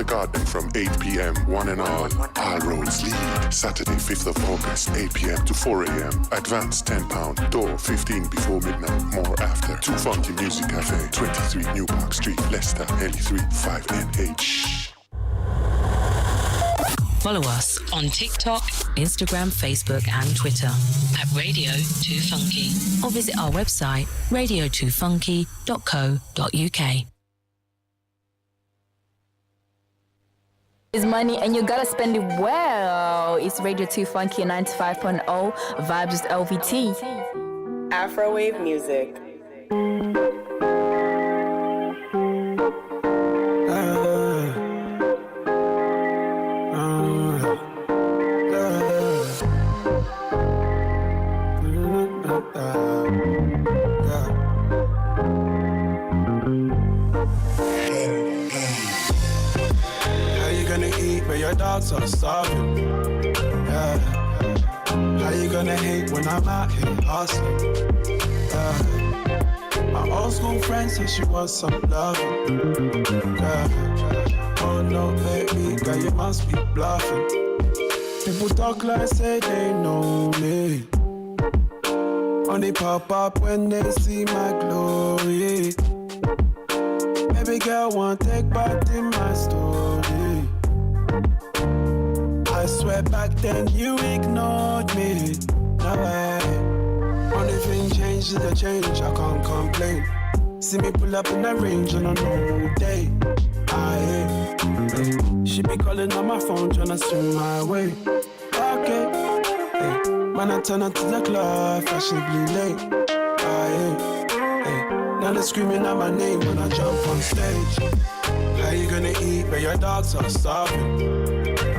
the garden from 8 p.m. One and all roads lead. Saturday, 5th of August, 8 p.m. to 4 a.m. Advance £10. Door 15 before midnight. More after. Too Funky Music Cafe, 23 New Park Street, Leicester, LE3 5NH. Follow us on TikTok, Instagram, Facebook and Twitter at Radio 2 Funky, or visit our website radio2funky.co.uk. Is money and you gotta spend it well. It's Radio 2 Funky 95.0 Vibes with LVT. Afrowave music. Your dogs are starving. Yeah. How you gonna hate when I'm out here hustling? Yeah. My old school friend said she wants some loving. Yeah. Oh no, baby, girl, you must be bluffing. People talk like say they know me. Only pop up when they see my glory. Baby girl, want take part in my story. I swear back then you ignored me. No way. Only thing changed is the change, I can't complain. See me pull up in the range on a normal day. She be calling on my phone tryna swing my way. Okay, hey. Man, I turn up to the club, fashionably late. Now they're screaming out my name when I jump on stage. How you gonna eat when your dogs are starving?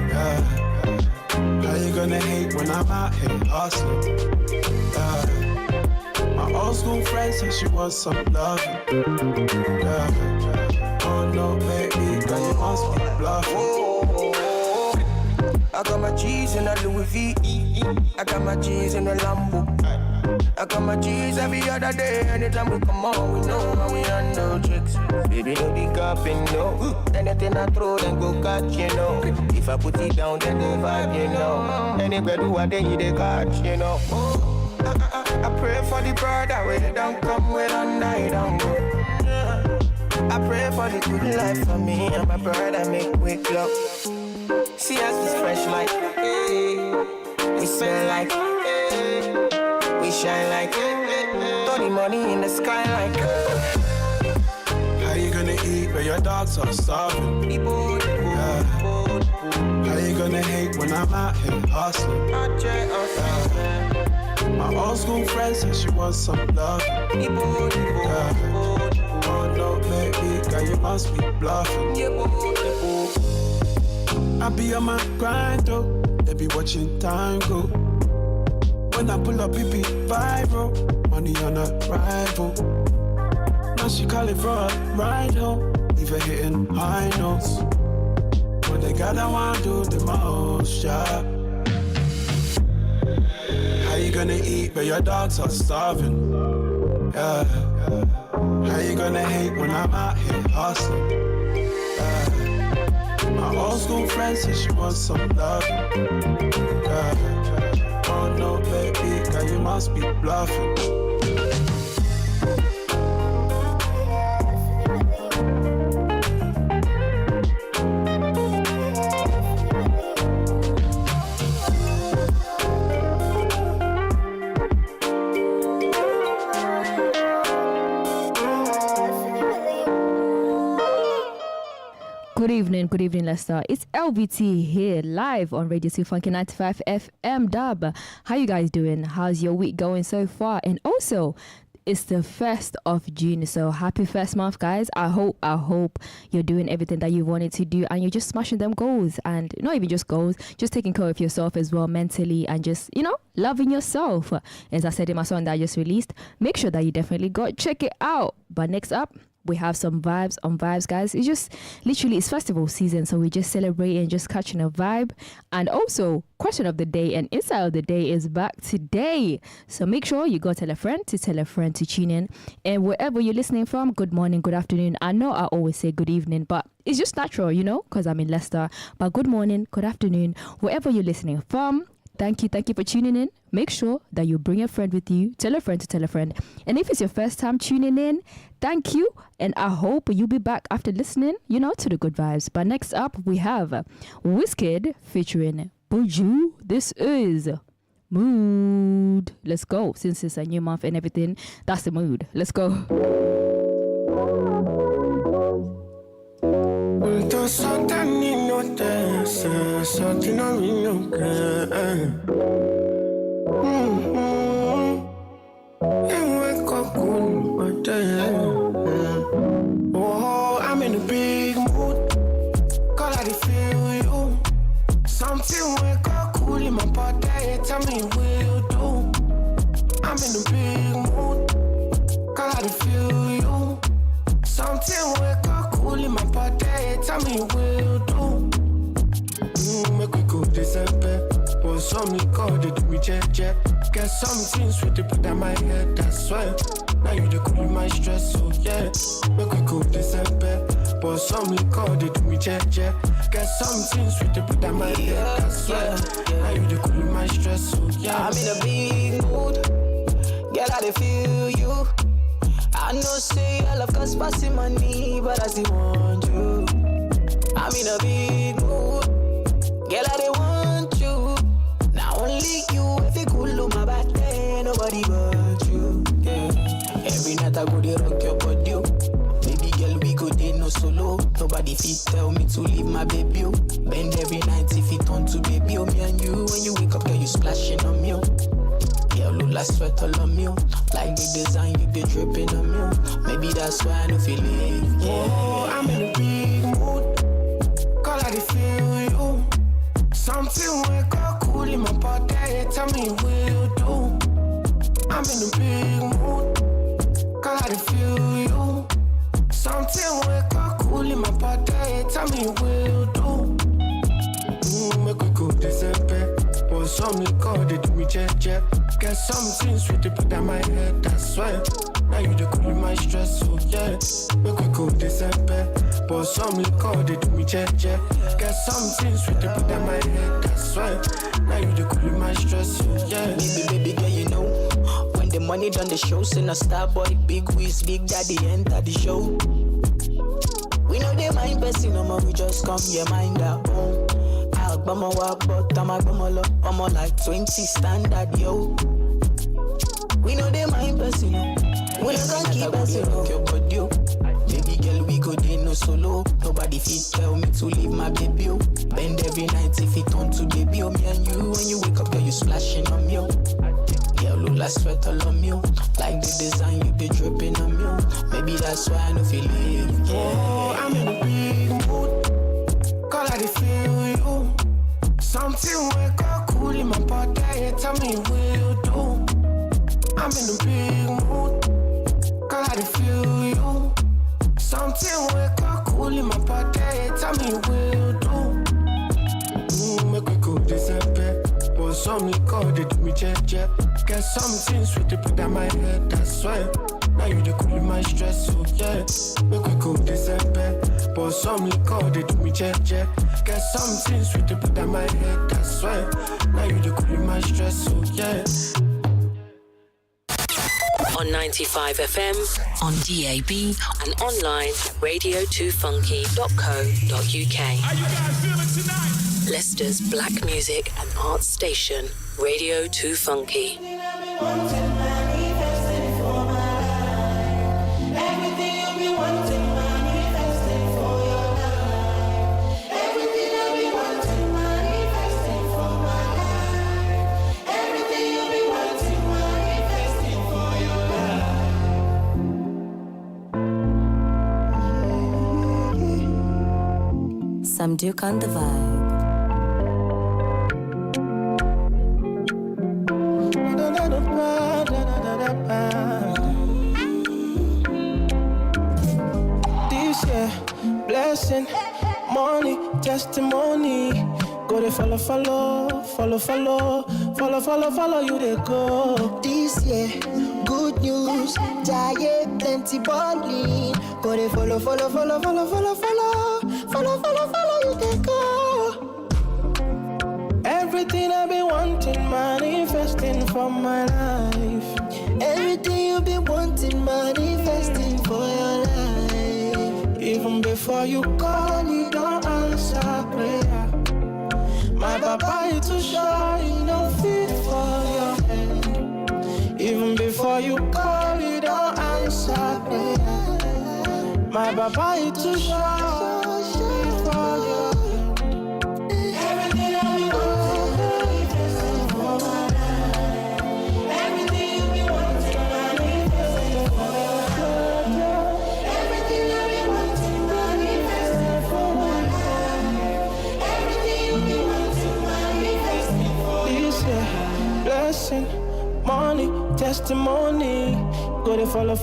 Yeah. How you gonna hate when I'm out here hustling? Yeah. My old school friend said she wants some loving. Yeah. Oh no, baby, girl, you must be bluffing. I got my G's in a Louis V. I got my G's in a Lambo. I got my G's every other day. Anytime we come on, we know how we handle tricks. Baby, no be capping, no. Anything I throw, then go catch, you know. If I put it down, then go vibe, you know. Anywhere do what they catch, you know. I pray for the brother where they don't come with a night don't go. I pray for the good life for me and my brother make quick love. See us is fresh like, we smell like, we shine like, throw the money in the sky like. How you gonna eat when your dogs are starving? Yeah. How you gonna hate when I'm out here hustling? Yeah. My old school friend said she wants some love. Yeah. Oh no, baby, girl, you must be bluffing. I be on my grind, though. They be watching time go. When I pull up, it be viral. Money on arrival. Now she call it for a ride home. Even hitting high notes. When they got I wanna do the most, yeah. How you gonna eat but your dogs are starving? Yeah. How you gonna hate when I'm out here hustling? Yeah. My old school friend said she wants some love. Yeah. Oh no, baby, girl, you must be bluffing. Good evening, Leicester. It's LVT here, live on Radio 2 Funky 95 FM Dub. How you guys doing? How's your week going so far? And also, it's the 1st of June, so happy first month, guys. I hope you're doing everything that you wanted to do and you're just smashing them goals, and not even just goals, just taking care of yourself as well mentally and just, loving yourself. As I said in my song that I just released, make sure that you definitely go check it out. But next up, we have some vibes on vibes, guys. It's just literally it's festival season, so we just celebrating, just catching a vibe. And also, question of the day and insight of the day is back today. So make sure you go tell a friend to tune in. And wherever you're listening from, good morning, good afternoon. I know I always say good evening, but it's just natural, you know, because I'm in Leicester. But good morning, good afternoon, wherever you're listening from. Thank you for tuning in. Make sure that you bring a friend with you. Tell a friend to tell a friend. And if it's your first time tuning in, thank you. And I hope you'll be back after listening, you know, to the good vibes. But next up, we have Wizkid featuring Buju. This is Mood. Let's go. Since it's a new month and everything, that's the mood. Let's go. Oh, I'm in a big mood. Call I feel you. Something wake up cool in my body. Tell me will do. I'm in a big mood. Call I feel you. Something wake up cool in my body. Tell me will do. Make we go December. But some call they do me jet. Get something sweet to put on my head, that's why. Now you the cool my stress, so yeah. Make we go December. But some call they do me jet. Get something sweet to put on my head, that's why. Now you the cool my stress, so yeah. I'm in a big mood. Girl, I dey feel you. I know say I love cause passing money, but I still want you. I'm in a big mood. Girl, I dey want you. Now only you, if you cool on my back, then nobody but you. Yeah. Every night I go dey rock your body. Baby girl, we go dey no solo. Nobody fit tell me to leave my baby. Bend every night if it turn to baby. Me and you, when you wake up, girl, you splashing on me. Girl, look like sweat all on me. Like the design, you be dripping on me. Maybe that's why I don't feel it. Yeah. Oh, I'm in a big mood. Call I feel you. Something wake up cool in my body. Tell me will do. I'm in a big mood. Call I feel you. Something wake up cool in my body. Tell me will do. Make we go December. But some call they do me jet. Get something sweet to put on my head, that's why. Now you the cool my stress, so yeah. Make we go December. But some call they do me jet. Get something sweet to put on my head, that's why. Now you the cool my stress, so yeah. Baby girl, you know when the money done the show, send a star boy, big whiz, big daddy enter the show. We know they mind person, no more, we just come your mind out. Bama wa but I'm a like 20 standard, yo. We know they mind person, we don't keep us in your body. Baby girl, we go dey no solo. Nobody fit tell me to leave my baby. Bend every night if it turn to baby. Me and you, when you wake up, girl, you splashing on me. Girl, look like sweat all on me. Like the design, you be dripping on me. Maybe that's why I don't feel it. Yeah. Oh, I'm in a big mood. Call I feel you. Something wake up cool in my body. Tell me will do. I'm in a big mood. Call I feel you. Something wake up cool in my body. Tell me will do. Make we go December. But some call they do me jet. Get something sweet to put on my head, that's why. Now you the cool my stress, so yeah. Make we go December. But some call they do me jet. Get something sweet to put on my head, that's why. Now you the cool my stress, so yeah. On 95 FM, on DAB, and online radio2funky.co.uk. How you guys feeling tonight? Leicester's black music and arts station, Radio 2 Funky. Some Duke on the vibe. blessing, money, testimony. Go they follow, you they go. This year, good news, giant plenty balling. Go they follow, you they go. Everything I've been wanting, manifesting for my life. Everything you've been wanting, manifesting for your life. Even before you call, you don't answer prayer. My papa is too shy, you don't fit for your hand. Even before you call, you don't answer prayer. My papa is too shy for your hand. Everything I've been wanting, manifesting for my life. Everything you've been wanting, manifesting for your life. Everything I've been wanting, manifesting for my life. Everything you've been wanting, manifesting for this year, blessing, money, testimony. Go they follow,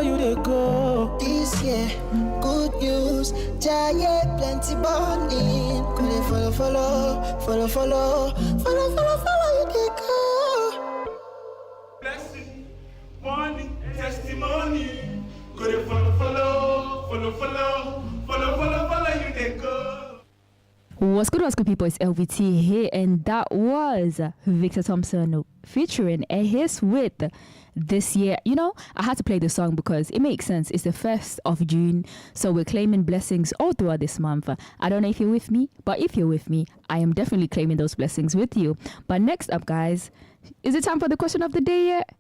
you they go. This year, good news, giant plenty balling. Go they follow, you they go. Blessing, money, testimony. Go to follow, you they go. What's good, people? It's LVT here, and that was Victor Thompson featuring a hit with This Year. You know, I had to play the song because it makes sense. It's the 1st of June, so we're claiming blessings all throughout this month. I don't know if you're with me, but if you're with me, I am definitely claiming those blessings with you. But next up, guys, is it time for the question of the day yet?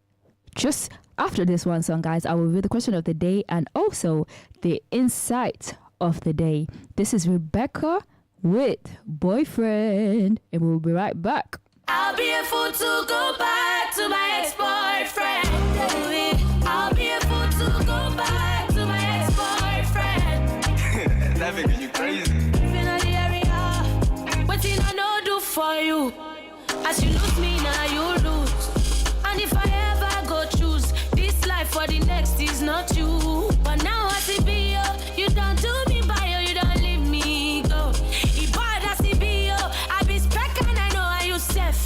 Just after this one song, guys, I will read the question of the day and also the insight of the day. This is Rebecca with Boyfriend, and we'll be right back. I'll be a fool to go back to my ex-boyfriend. I'll be a fool to go back to my ex-boyfriend. That nigga, you crazy. Finally, area. What did I know do for you? As you lose me, now you lose. And if I ever go choose this life for the next is not you. But now I see be you don't do me by you don't leave me go.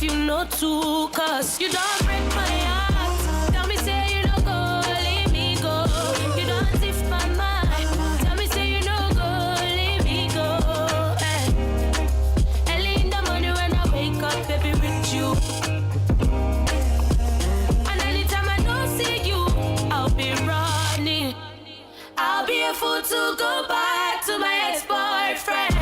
You know too, cause you don't break my heart. Tell me say you don't go, leave me go. You don't lift my mind. Tell me say you don't go, leave me go. Early in the morning when I wake up, baby, with you. And anytime I don't see you, I'll be running. I'll be a fool to go back to my ex-boyfriend.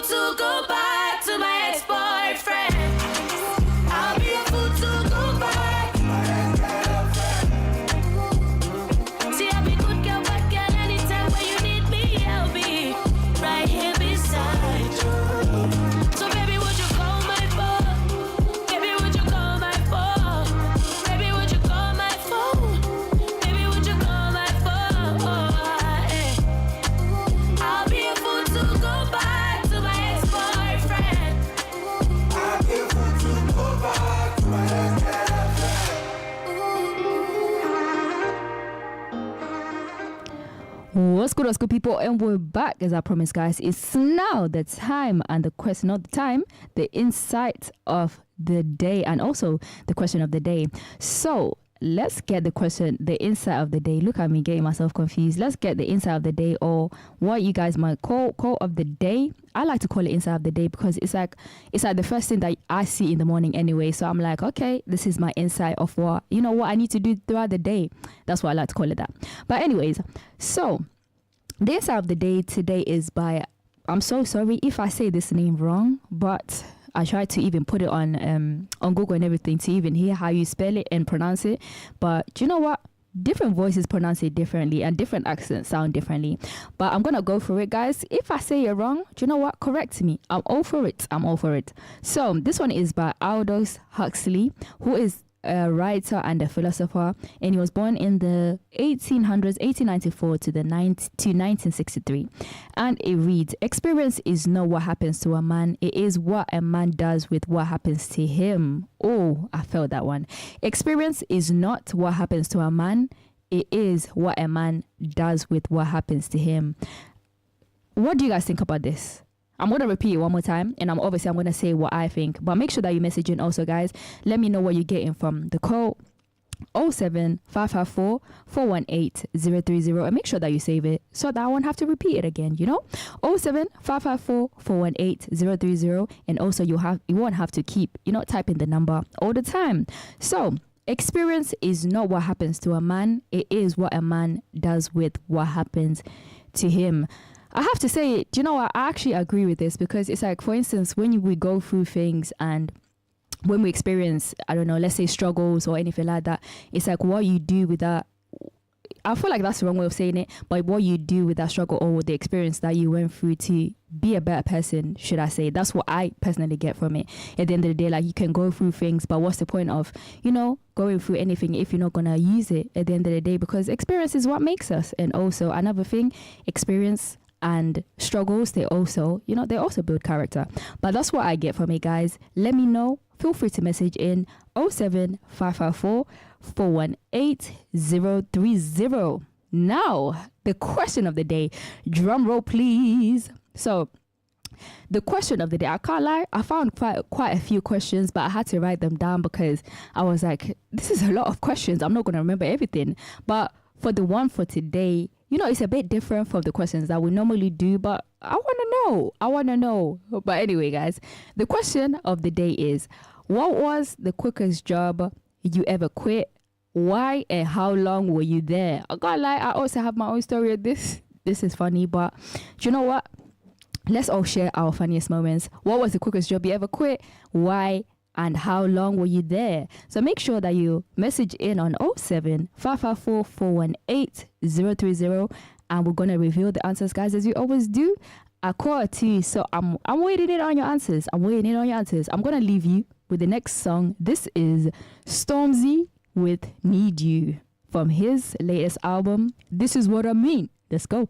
To go back to my ex-boyfriend. I'll be a fool to go back to my ex-girlfriend. See, I'll be good girl, bad girl, anytime when you need me, I'll be right here beside you. So baby, would you call my phone? Baby, would you call my phone? Baby, would you call my phone? Baby, would you call my phone? I'll be a fool to go back. What's good, people? And we're back, as I promised, guys. It's now the time and the question of the time, the insight of the day, and also the question of the day. So let's get the insight of the day. Look at me getting myself confused. Let's get the insight of the day, or what you guys might call of the day. I like to call it insight of the day because it's like the first thing that I see in the morning anyway. So I'm like, okay, this is my insight of what I need to do throughout the day. That's why I like to call it that. But anyways, so the insight of the day today is by, I'm so sorry if I say this name wrong, but I tried to even put it on Google and everything to even hear how you spell it and pronounce it. But do you know what? Different voices pronounce it differently and different accents sound differently. But I'm going to go for it, guys. If I say it wrong, do you know what? Correct me. I'm all for it. So this one is by Aldous Huxley, who is a writer and a philosopher, and he was born in the 1800s, 1894 to 1963. And it reads, experience is not what happens to a man, it is what a man does with what happens to him. Oh, I felt that one. Experience is not what happens to a man, it is what a man does with what happens to him. What do you guys think about this? I'm going to repeat it one more time, and I'm going to say what I think. But make sure that you message in also, guys. Let me know what you're getting from the code 07554 418 030, and make sure that you save it so that I won't have to repeat it again, 07554 418 030, and also you won't have to keep, typing the number all the time. So, experience is not what happens to a man, it is what a man does with what happens to him. I have to say, do you know what? I actually agree with this, because it's like, for instance, when we go through things and when we experience, I don't know, let's say struggles or anything like that, it's like what you do with that. I feel like that's the wrong way of saying it, but what you do with that struggle or the experience that you went through to be a better person, should I say. That's what I personally get from it. At the end of the day, like, you can go through things, but what's the point of, going through anything if you're not going to use it at the end of the day? Because experience is what makes us. And also another thing, experience and struggles, they also build character. But that's what I get from it, guys. Let me know. Feel free to message in 07554 418 030. Now, the question of the day. Drum roll, please. So, the question of the day, I can't lie, I found quite a few questions, but I had to write them down because I was like, this is a lot of questions. I'm not going to remember everything. But for the one for today, it's a bit different from the questions that we normally do, but I want to know. But anyway, guys, the question of the day is, what was the quickest job you ever quit? Why and how long were you there? I can't lie, I also have my own story of this. This is funny, but do you know what? Let's all share our funniest moments. What was the quickest job you ever quit? Why and how long were you there? So make sure that you message in on 07554 418 030, and we're going to reveal the answers, guys, as we always do at 2:15. So I'm waiting in on your answers. I'm going to leave you with the next song. This is Stormzy with Need You from his latest album, This Is What I Mean. Let's go.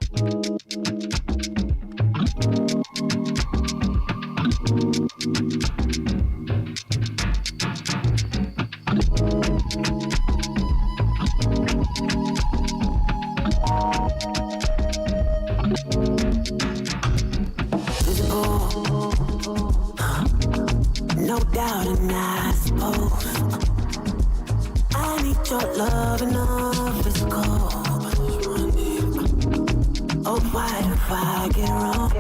No doubt, and I suppose I need your love enough physical. Oh, why if I get wrong?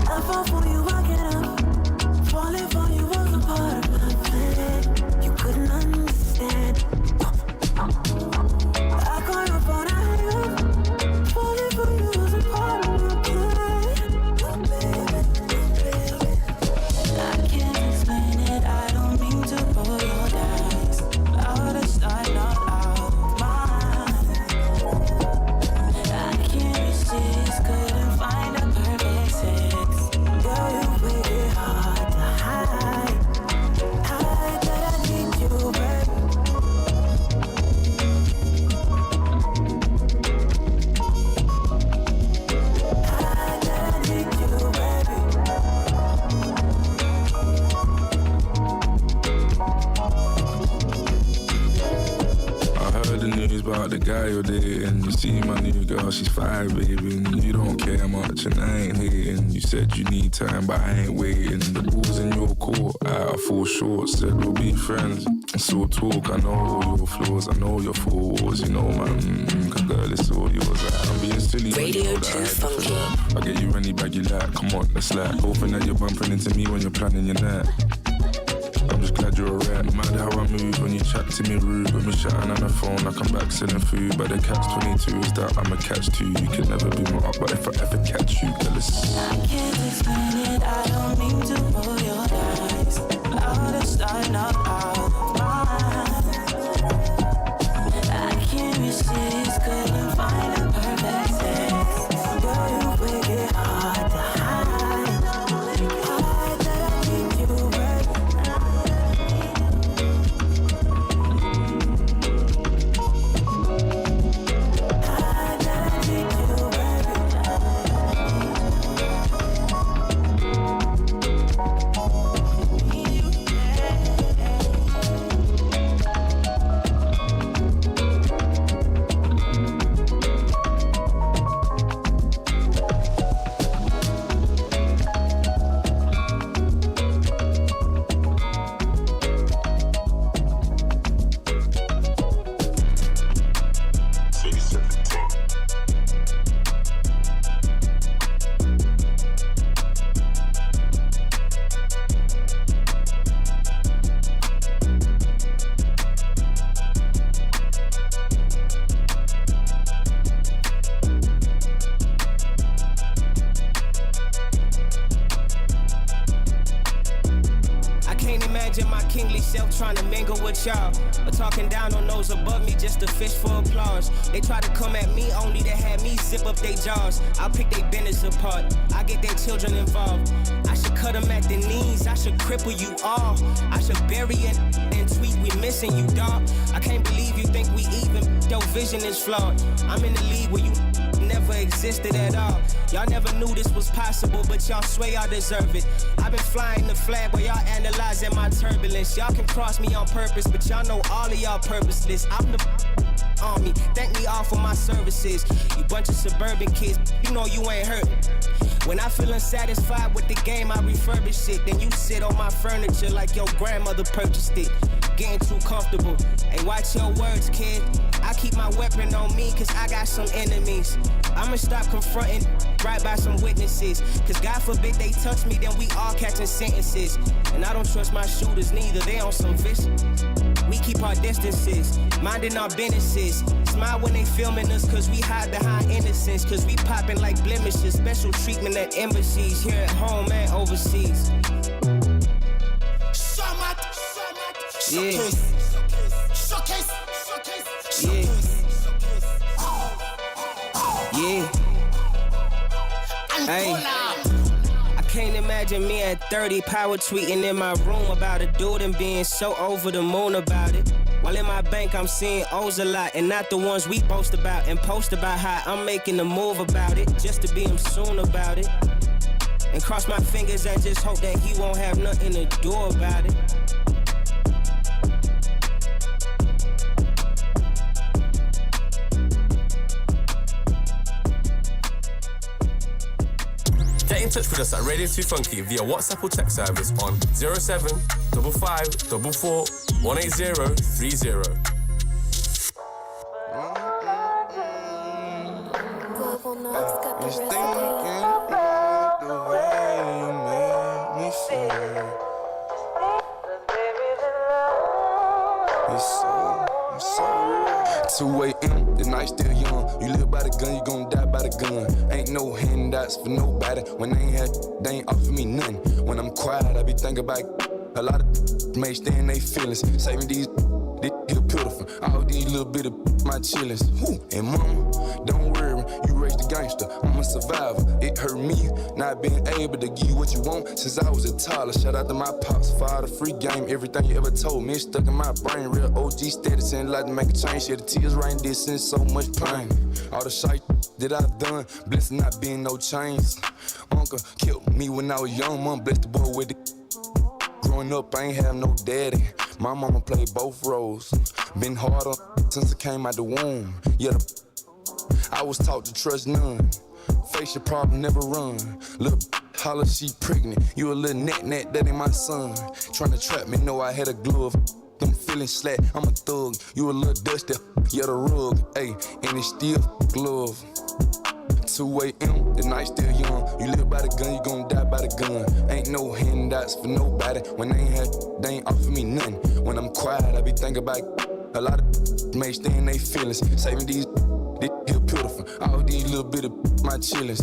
I fall for you, I get up. Falling for you was a part of my plan. You couldn't understand. I call your phone, I hang up. Falling for you was a part of my plan. I can't explain it, I don't mean to roll your dice. Out of style, not out mind. I can't resist, couldn't find a perfect sex. Girl, you really hard to hide. Hide that I need you, baby. Hide that I need you, baby. I heard the news about the guy you're dating. You see my new girl, she's 5, baby, and you don't care much, and I ain't hating. You said you need time, but I ain't waiting. The ball's in your court, I fall short. Said we'll be friends, so talk. I know all your flaws, I know your flaws. You know, man, cause girl, it's all yours. I'm being silly. Radio 2 Funky. I'll get you any bag you like. Come on, let's like. Hoping that you're bumping into me when you're planning your night. I'm just glad you're alright. Mad how I move when you chat to me rude. When we chatting on the phone like I'm back selling food. But the catch-22 is that I'm a catch-2. You can never be my up, but if I ever catch you, jealous. I can't explain it, I don't mean to roll your eyes. Out of sight, not out of mind. I can't resist, couldn't find a perfect sex. Girl, you make it hard to hide. Hard that I need you right. Hard that I need you right. Trying to mingle with y'all, but talking down on those above me just to fish for applause. They try to come at me only to have me zip up their jaws. I'll pick their business apart, I get their children involved. I should cut them at the knees, I should cripple you all. I should bury it and tweet we missing you, dog. I can't believe you think we even, your vision is flawed. I'm in the league where you never existed at all. Y'all never knew this was possible, but y'all swear y'all deserve it. I've been flying the flag while y'all analyzing my turbulence. Y'all can cross me on purpose, but y'all know all of y'all purposeless. I'm the army, thank me all for my services. You bunch of suburban kids, you know you ain't hurt. When I feel unsatisfied with the game, I refurbish it. Then you sit on my furniture like your grandmother purchased it. Getting too comfortable. Hey, watch your words, kid. I keep my weapon on me, cause I got some enemies. I'ma stop confronting right by some witnesses. Cause God forbid they touch me, then we all catching sentences. And I don't trust my shooters neither, they on some fish. We keep our distances, minding our businesses. Smile when they filming us, cause we hide behind innocence. Cause we popping like blemishes, special treatment at embassies, here at home and overseas. Yeah. Yeah. Hey. I can't imagine me at 30 power tweeting in my room about a dude and being so over the moon about it. While in my bank I'm seeing O's a lot and not the ones we boast about and post about how I'm making a move about it just to be him soon about it. And cross my fingers and just hope that he won't have nothing to do about it. Get in touch with us at Radio 2 Funky via WhatsApp or text service on 0755 18030. It's 2 a.m., the night still young. You live by the gun, you gon' die by the gun. Ain't no handouts for nobody. When they ain't had, they ain't offer me nothing. When I'm quiet, I be thinking about a lot of may stay in they feelings. Saving these here beautiful. All these little bit of my chillings. And mama, don't worry, you raised a gangster. I'm a survivor. It hurt me not being able to give you what you want since I was a toddler. Shout out to my pops for all the free game. Everything you ever told me, it's stuck in my brain. Real OG status and like to make a change. Yeah, the tears rain distance, so much pain. All the shit that I've done, blessed not being no chains. Uncle killed me when I was young. Mom blessed the boy with the. Growing up, I ain't have no daddy. My mama played both roles. Been harder since I came out the womb. Yeah, I was taught to trust none. Face your problem, never run. Little holler, she pregnant. You a little net, that ain't my son. Tryna trap me, know I had a glove. Them feeling slack, I'm a thug. You a little dusty, yeah, the rug. Ayy, and it's still glove. 2 a.m., the night still young. You live by the gun, you gon' die by the gun. Ain't no handouts for nobody. When they ain't had, they ain't offer me nothing. When I'm quiet, I be thinking about a lot of may stay in they feelings. Saving these here beautiful. All these little bit of my chillings.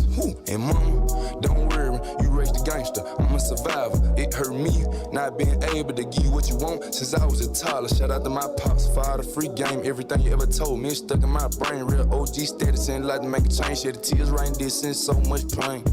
And mama, don't worry, you raised a gangster. I'm a survivor. It hurt me not being able to give you what you want since I was a toddler. Shout out to my pops for all the free game. Everything you ever told me, it's stuck in my brain. Real OG status and like to make a change. Shed the tears right in this and so much pain.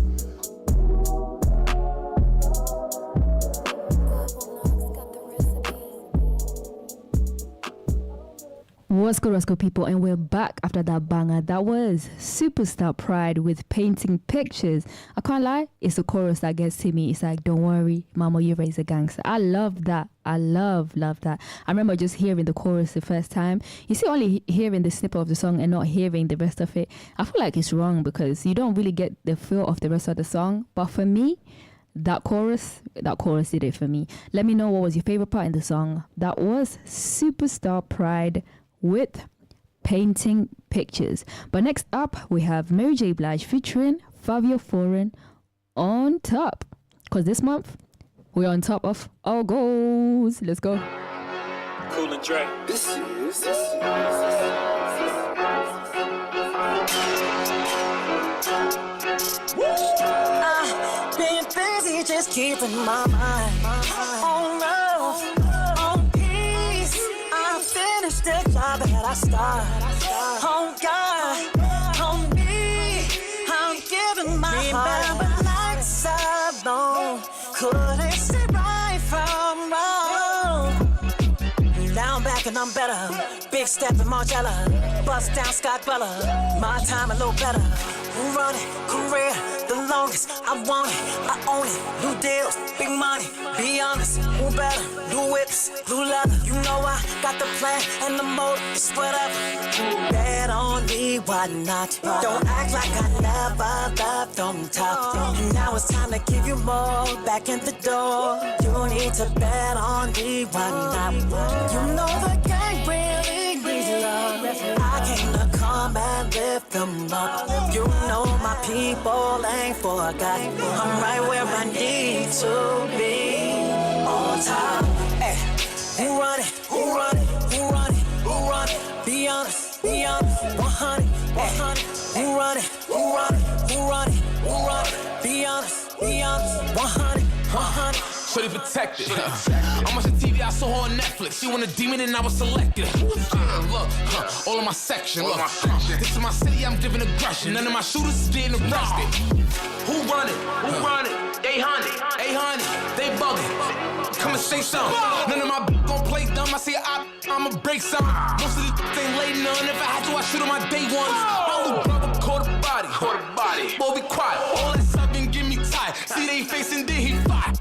What's good, people? And we're back after that banger. That was Superstar Pride with Painting Pictures. I can't lie, it's the chorus that gets to me. It's like, don't worry, mama, you raised a gangster. I love that. I love that. I remember just hearing the chorus the first time. You see, only hearing the snippet of the song and not hearing the rest of it, I feel like it's wrong because you don't really get the feel of the rest of the song. But for me, that chorus did it for me. Let me know what was your favorite part in the song. That was Superstar Pride with Painting Pictures. But next up, we have Mary J. Blige featuring Fabio Foreign, On Top. Because this month, we're on top of our goals. Let's go. Cool and Dre. Being busy, just keeping my mind on love, on peace. I finished the job that I started. On God, on me, I'm giving my heart. Remember nights alone, couldn't see right from wrong. Down back and I'm better. Big step in Margiela, bust down Scott Bella. My time a little better. Run it, career, the longest. I want it, I own it. New deals, big money. Be honest, who better? New whips, new leather. You know I got the plan and the motive. It's whatever. Bet on me, why not? Don't act like I never left on top. And now it's time to give you more. Back in the door. You need to bet on me, why not? You know the gang really needs love. I came to come and lift them up. You know my people ain't forgot. I'm right where I need to be. On top. Hey, who run it? Who run it? Who run it? Who run it? Be honest, be honest. 100, 100. Who run it? Who run it? Who run it? Who run it? Be honest, be honest. 100, 100. Shorty protected. I'm watching TV, I saw her on Netflix. She went a demon and I was selected. Look, all in my section. Look, this is my city, I'm giving aggression. None of my shooters is getting arrested. Who run it? Who run it? 800, 800, they bugging. Come and say something. None of my gon' play dumb. I say I'ma break something. Most of these ain't laid none. If I had to, I shoot on my day ones. My little brother caught a body. Boy, be quiet. All that stuff and get me tired. See they face and then he fight.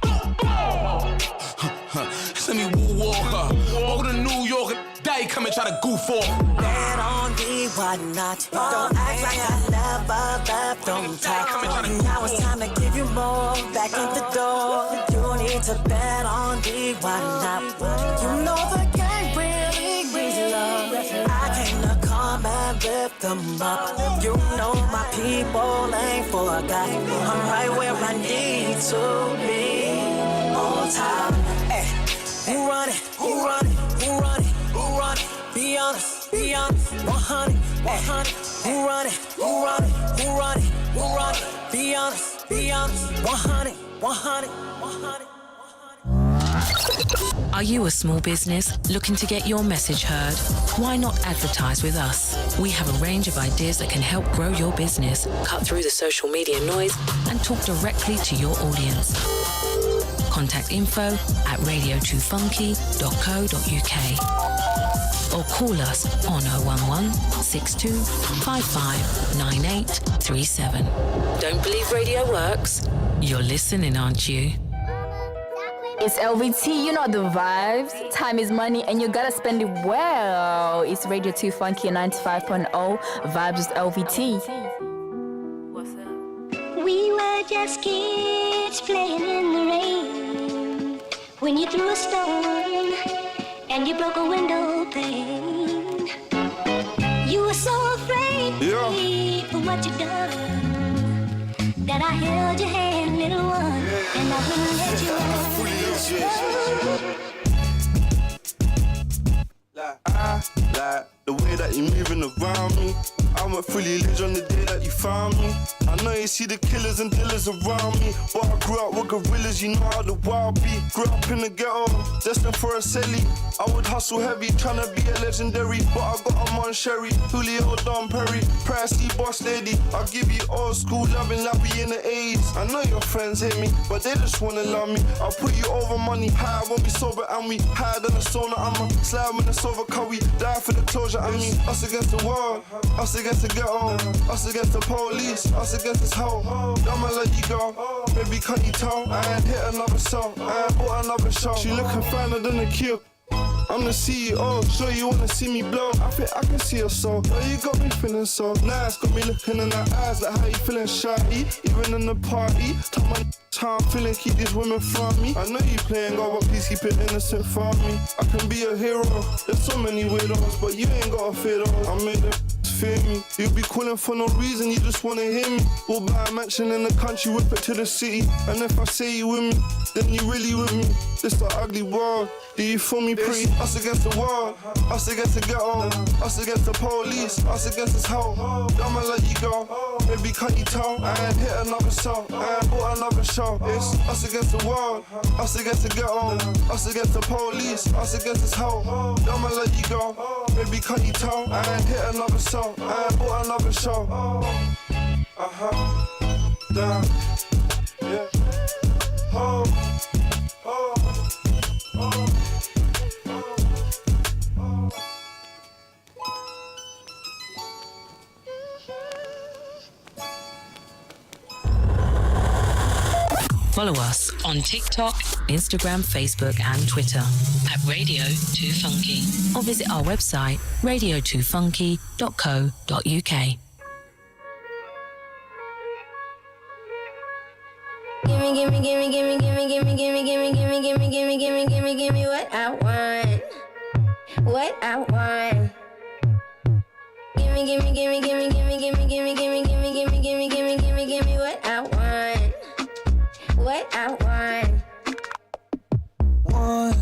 Send me woo walker. Go to New York and die, come and try to goof off. Bet on me, why not? Don't act like I never left on top. Now it's time to give you more. Back in the door. You need to bet on me, why not? You know the gang really needs love. I came to come and lift them up. You know my people ain't forgot. I'm right where I need to be. On top. Hey, who run it? Who run it? Who run it? Who run it? Be honest, be honest. 100, 100. Who run it? Who run it? Who run it? Who run it? Be honest, be honest. 100, 100, 100. Are you a small business looking to get your message heard? Why not advertise with us? We have a range of ideas that can help grow your business, cut through the social media noise, and talk directly to your audience. Contact info@radio2funky.co.uk or call us on 011 62 55 9837. Don't believe radio works? You're listening, aren't you? It's LVT, you know the vibes. Time is money and you gotta spend it well. It's Radio 2 Funky 95.0. Vibes with LVT. What's up? We were just kids playing in the rain when you threw a stone and you broke a window pane. You were so afraid for what you done. I held your hand, little one, and I wouldn't let you Like the way that you're moving around me. I went fully lit on the day that you found me. I know you see the killers and dealers around me, but I grew up with gorillas, you know how the wild be. Grew up in the ghetto, destined for a celly. I would hustle heavy, tryna be a legendary, but I got a Mon Sherry, Julio Don Perry, Pricey boss lady. I'll give you old school loving like we in the 80s. I know your friends hate me, but they just wanna love me. I'll put you over money, high, won't be sober, and we higher than a sauna. I'm a slab with a silver car, we die for the closure. I mean, us against the world, us against the ghetto, us against the police, us against this hoe. I'ma let you go, baby, can't you tell? I ain't hit another song, I ain't bought another show. She looking finer than a cube. I'm the CEO, sure you wanna see me blow. I think I can see your soul. Oh, you got me feeling so nice. Got me looking in the eyes like how you feeling shy. Even in the party, tell my how I'm feeling, keep these women from me. I know you playing God, but please keep it innocent for me. I can be a hero, there's so many widows, but you ain't gotta fear those. I made them fear me. You be calling for no reason, you just wanna hear me. We'll buy a mansion in the country, whip it to the city. And if I say you with me, then you really with me. This the ugly world, do you feel me pretty? Us against the world, us against the ghetto, us against the police, us against this hoe. I'ma let you go, baby, can't you tell? I ain't hit another soul, I ain't bought another show. It's us against the world, us against the ghetto, us against the police, us against this hoe. I'ma let you go, baby, can't you tell? I ain't hit another soul, I ain't bought another show. Down, yeah. Follow us on TikTok, Instagram, Facebook and Twitter at Radio 2 Funky, or visit our website radio2funky.co.uk. Give me what I want. What I want. Give me what I want. What I want. Want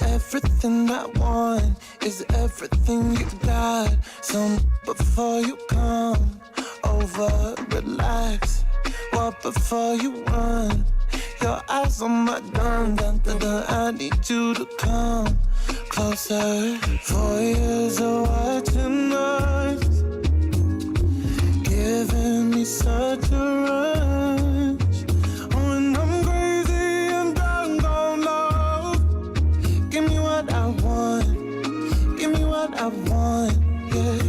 everything I want is everything you got. So before you come over, relax. What before you run? Your eyes on my gun, dun, dun, dun. I need you to come closer. 4 years of watching us, giving me such a rush. When I'm crazy and drunk on love, give me what I want. Give me what I want. Yeah.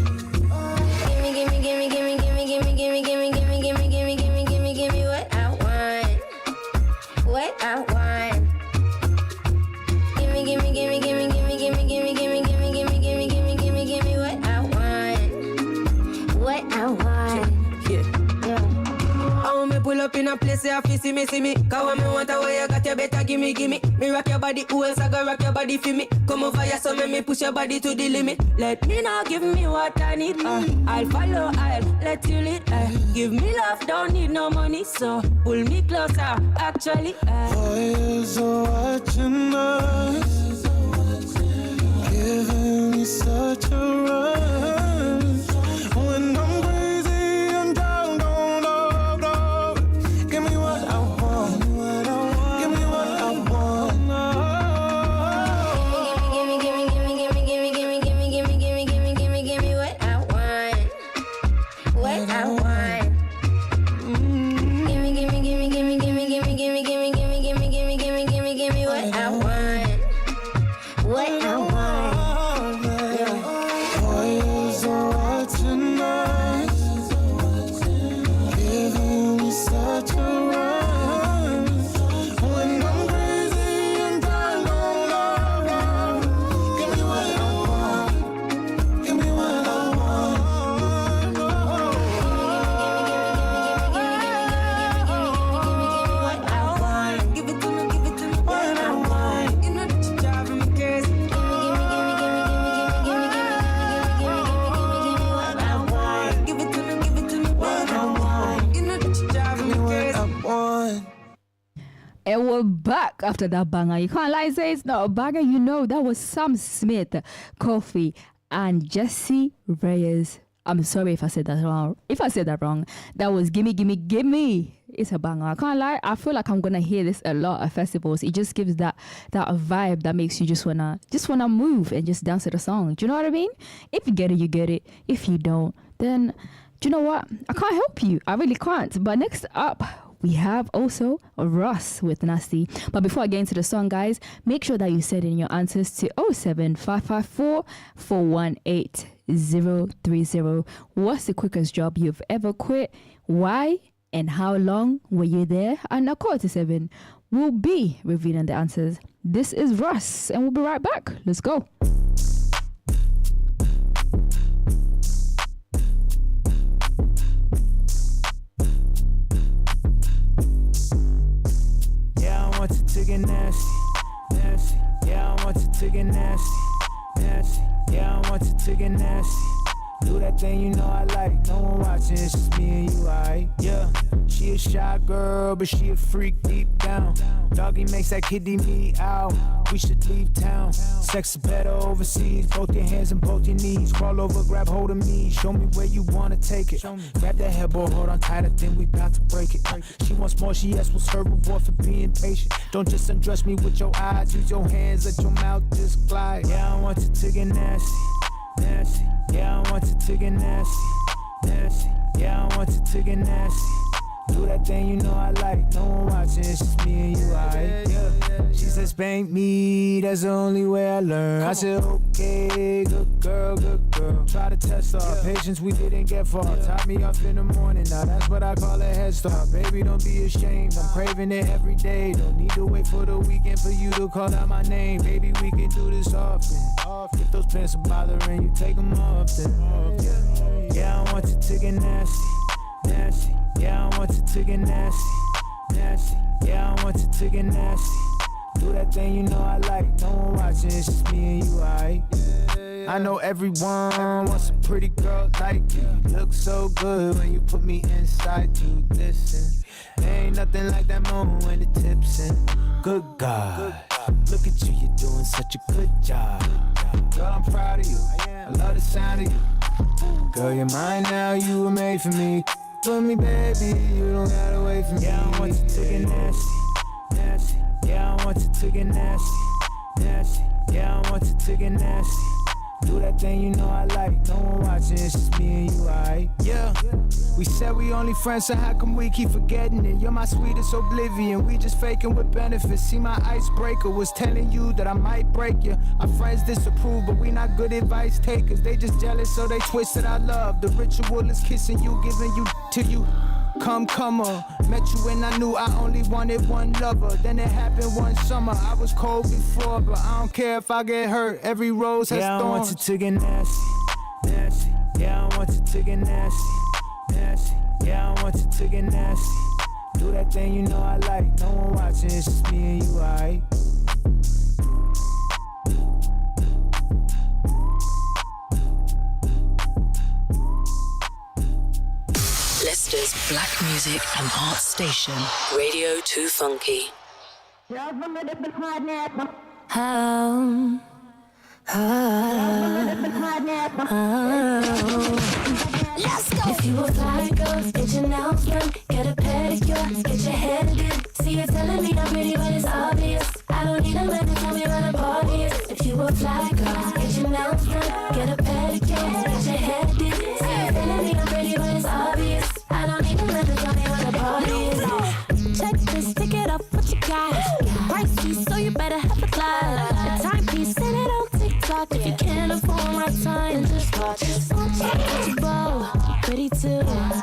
Give me what I want. What I want. Give me what I want. What I want. Yeah. I want me pull up in a place where I feel see me. Cause when me want a way you got, you better give me. Me rock your body, who else I go rock your body for me? Come over here, so make me push your body to the limit. Let me know, give me what I need. I'll follow, I'll let you lead. Give me love, don't need no money, so pull me closer, actually. 4 years of watching us, giving me such a rush. When I'm crazy and down, give me what I want. Give me what I want. Give me what I want. What I want. Give me what I want. we're back after that banger. You can't lie, say it's not a banger. You know, that was Sam Smith, Kofi, and Jesse Reyes. I'm sorry if I said that wrong. That was Gimme, Gimme, Gimme. It's a banger. I can't lie. I feel like I'm gonna hear this a lot at festivals. It just gives that vibe that makes you just wanna move and just dance to the song. Do you know what I mean? If you get it, you get it. If you don't, then do you know what? I can't help you. I really can't. But next up, we have also Russ with Nasty. But before I get into the song, guys, make sure that you send in your answers to 07554 418 030. What's the quickest job you've ever quit? Why? And how long were you there? And at 6:45, we'll be revealing the answers. This is Russ, and we'll be right back. Let's go. Yeah, I want you to get nasty, nasty. Yeah, I want you to get nasty, nasty. Yeah, I want you to get nasty. Do that thing you know I like. No one watching, it's just me and you, alright? Yeah, she a shy girl, but she a freak deep down. Doggy makes that kitty me out. We should leave town. Sex is better overseas. Both your hands and both your knees. Crawl over, grab hold of me. Show me where you wanna take it. Grab that headboard, hold on tighter, then we bout to break it. She wants more, she asks what's her reward for being patient. Don't just undress me with your eyes. Use your hands, let your mouth just glide. Yeah, I want you to get nasty, nasty. Yeah, I want you to get nasty, nasty. Yeah, I want you to get nasty. Do that thing you know I like. No one watching, it's just me and you, alright? Yeah. She says spank me, that's the only way I learn. I said okay, good girl, good girl. Try to test our patience, we didn't get far. Top me up in the morning, now that's what I call a head start. Baby, don't be ashamed, I'm craving it every day. Don't need to wait for the weekend for you to call out my name. Baby, we can do this often. If those pants are bothering you, take them off then. Yeah, I want you to get nasty, nasty. Yeah, I want you to get nasty, nasty. Yeah, I want you to get nasty. Do that thing you know I like. No one watching, it's just me and you, alright? I know everyone wants a pretty girl like you. You look so good when you put me inside to listen. There ain't nothing like that moment when the tips in. Good God, look at you, you're doing such a good job. Girl, I'm proud of you, I love the sound of you. Girl, you're mine now, you were made for me. For me, baby, you don't gotta wait for me. Yeah, I want you to get nasty, nasty. Yeah, I want you to get nasty, nasty. Yeah, I want you to get nasty. Do that thing you know I like. No one watching, it's just me and you, alright? Yeah. We said we only friends, so how come we keep forgetting it? You're my sweetest oblivion, we just faking with benefits. See, my icebreaker was telling you that I might break you. Our friends disapprove, but we not good advice takers. They just jealous, so they twisted our love. The ritual is kissing you, giving you to you. Come on. Met you when I knew I only wanted one lover. Then it happened one summer. I was cold before, but I don't care if I get hurt. Every rose has thorns. Yeah, I want you to get nasty, nasty. Yeah, I want you to get nasty, nasty. Yeah, I want you to get nasty. Do that thing you know I like. No one watching, it's just me and you, alright? Leicester's Black Music and Arts Station, Radio 2 Funky. Let's go. If you a fly girl, get your nails done, get a pedicure, get your hair did. See you telling me I'm pretty, but it's obvious. I don't need a man to tell me when a party is. If you a fly girl, get your nails done, get a pedicure, get your hair did. See you telling me I'm pretty, but it's obvious. I don't need a man to tell me when a party is. Check this, stick it up, what you got? Pricey, so you better have a glide. A timepiece, send it on TikTok. If you can't afford my time, just watch it. Touchable, pretty too,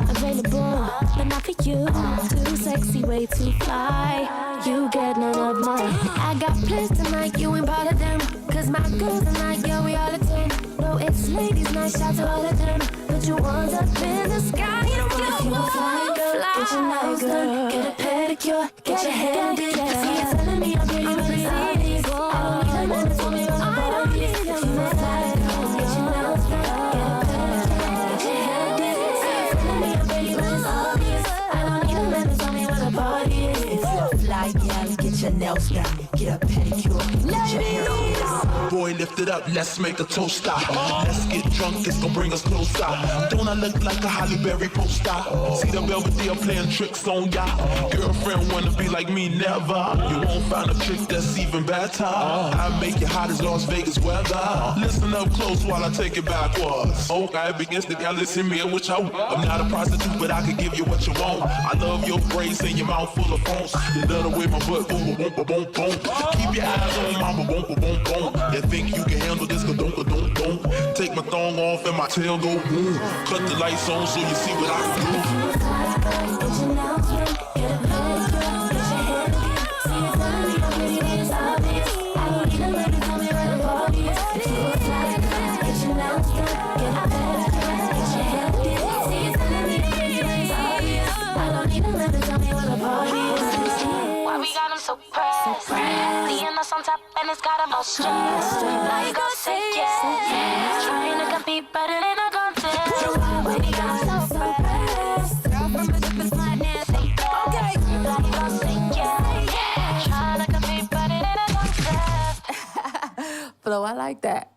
available, but not for you. Too sexy, way too fly. You get none of mine. I got plans tonight, you ain't part of them. Cause my girls tonight, yeah, we all attend. No, it's ladies' night, shout to all of them. Put your ones up in the sky. If you a fly girl, get your nails done, get a pedicure, get your hair did. See you telling me I'm pretty, but it's obvious. I don't need a man to tell me when I'm party. If you a fly girl, get your nails done, get a pedicure, get your hair did. See you telling me I'm pretty, but it's obvious. I don't need a man to tell me when the party is. If you're a fly girl, get your nails down, get a pedicure. Ladies! Boy, lift it up, let's make a toast stop. Let's get drunk, it's gonna bring us closer. Don't I look like a Halle Berry poster? See the Belvedere playing tricks on ya. Girlfriend wanna be like me, never. You won't find a trick that's even better. I make it hot as Las Vegas weather. Listen up close while I take it backwards. Okay, begins to get listen me what you want. I'm not a prostitute, but I can give you what you want. I love your braids and your mouth full of phones. You love the way my butt boom, boom, boom, boom, boom. Keep your eyes on mama, boom, boom, boom, boom. You think you can handle this, ka-dunk, ka-dunk, dunk. Take my thong off and my tail go boom. Cut the lights on so you see what I can do. Why we got them so pressed? Seeing us on top and it's got them all stressed. Now you gon' say yes. Trying to compete, but it ain't a contest. Why we got them so pressed? Girl from the zip is my nasty. Okay. Now you gon' say yes. Trying to compete, but it ain't a contest. Flow, I like that.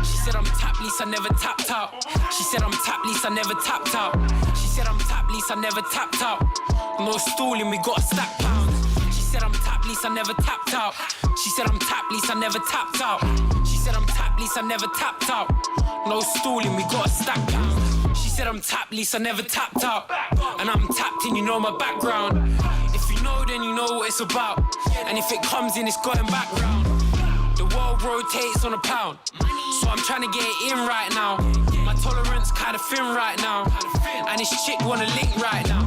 She said I'm top least, I never tapped out. She said I'm top least, I never tapped out. She said I'm top least, I never tapped out. No stooling, we got a stack pound. She said I'm top least, I never tapped out. She said I'm top least, I never tapped out. She said I'm top least, I never tapped out. No stooling, we got a stack pound. She said I'm top least, I never tapped out. And I'm tapped in, you know my background. If you know, then you know what it's about. And if it comes in, it's going back round. The world rotates on a pound, so I'm trying to get it in right now. My tolerance kinda thin right now, and this chick wanna link right now.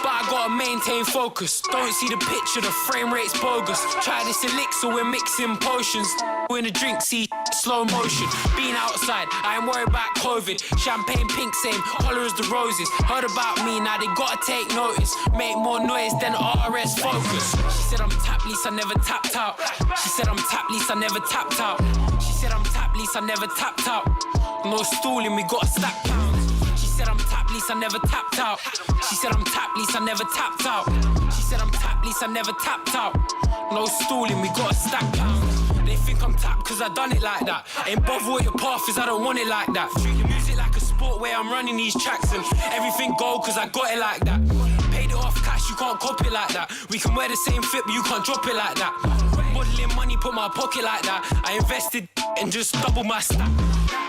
But I gotta maintain focus. Don't see the picture, the frame rate's bogus. Try this elixir, we're mixing potions. We're in a drink, see slow motion. Being outside, I ain't worried about COVID. Champagne pink, same color as the roses. Heard about me, now they gotta take notice. Make more noise than RS Focus. She said I'm tap least, I never tapped out. She said I'm tap least, I never tapped out. She said I'm tap least, I never tapped out. No stooling, we got a stack pounds. She said I'm tap least, I never tapped out. She said I'm tap least, I never tapped out. She said I'm tap least, I never tapped out. No stooling, we got a stack pounds. They think I'm tapped cause I done it like that. Ain't bother what your path is, I don't want it like that. Treat music like a sport where I'm running these tracks and everything gold cause I got it like that. Paid it off cash, you can't copy it like that. We can wear the same fit but you can't drop it like that. Modeling money, put my pocket like that. I invested and just double my stack.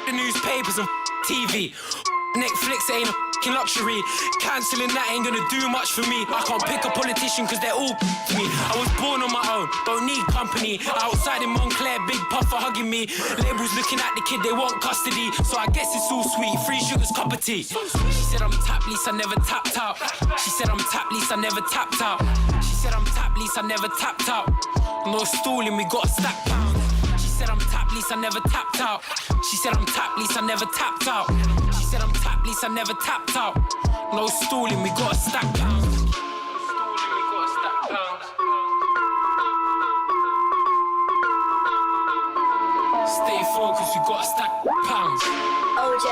The newspapers and TV. Netflix ain't a f***ing luxury. Cancelling that ain't gonna do much for me. I can't pick a politician cause they're all to me. I was born on my own, don't need company. Outside in Montclair, big puffer hugging me. Labels looking at the kid, they want custody. So I guess it's all sweet, free sugar's cup of tea. She said I'm tap least, I never tapped out. She said I'm tap least, I never tapped out. She said I'm tap least, I never tapped out. No stooling, we got a stack pound. She said I'm tap least, I never tapped out. She said I'm tap least, I never tapped out. She said I'm tap least, I never tapped out. No stooling, we got a stack pound. Stay focused, we got a stack pounds. OJ,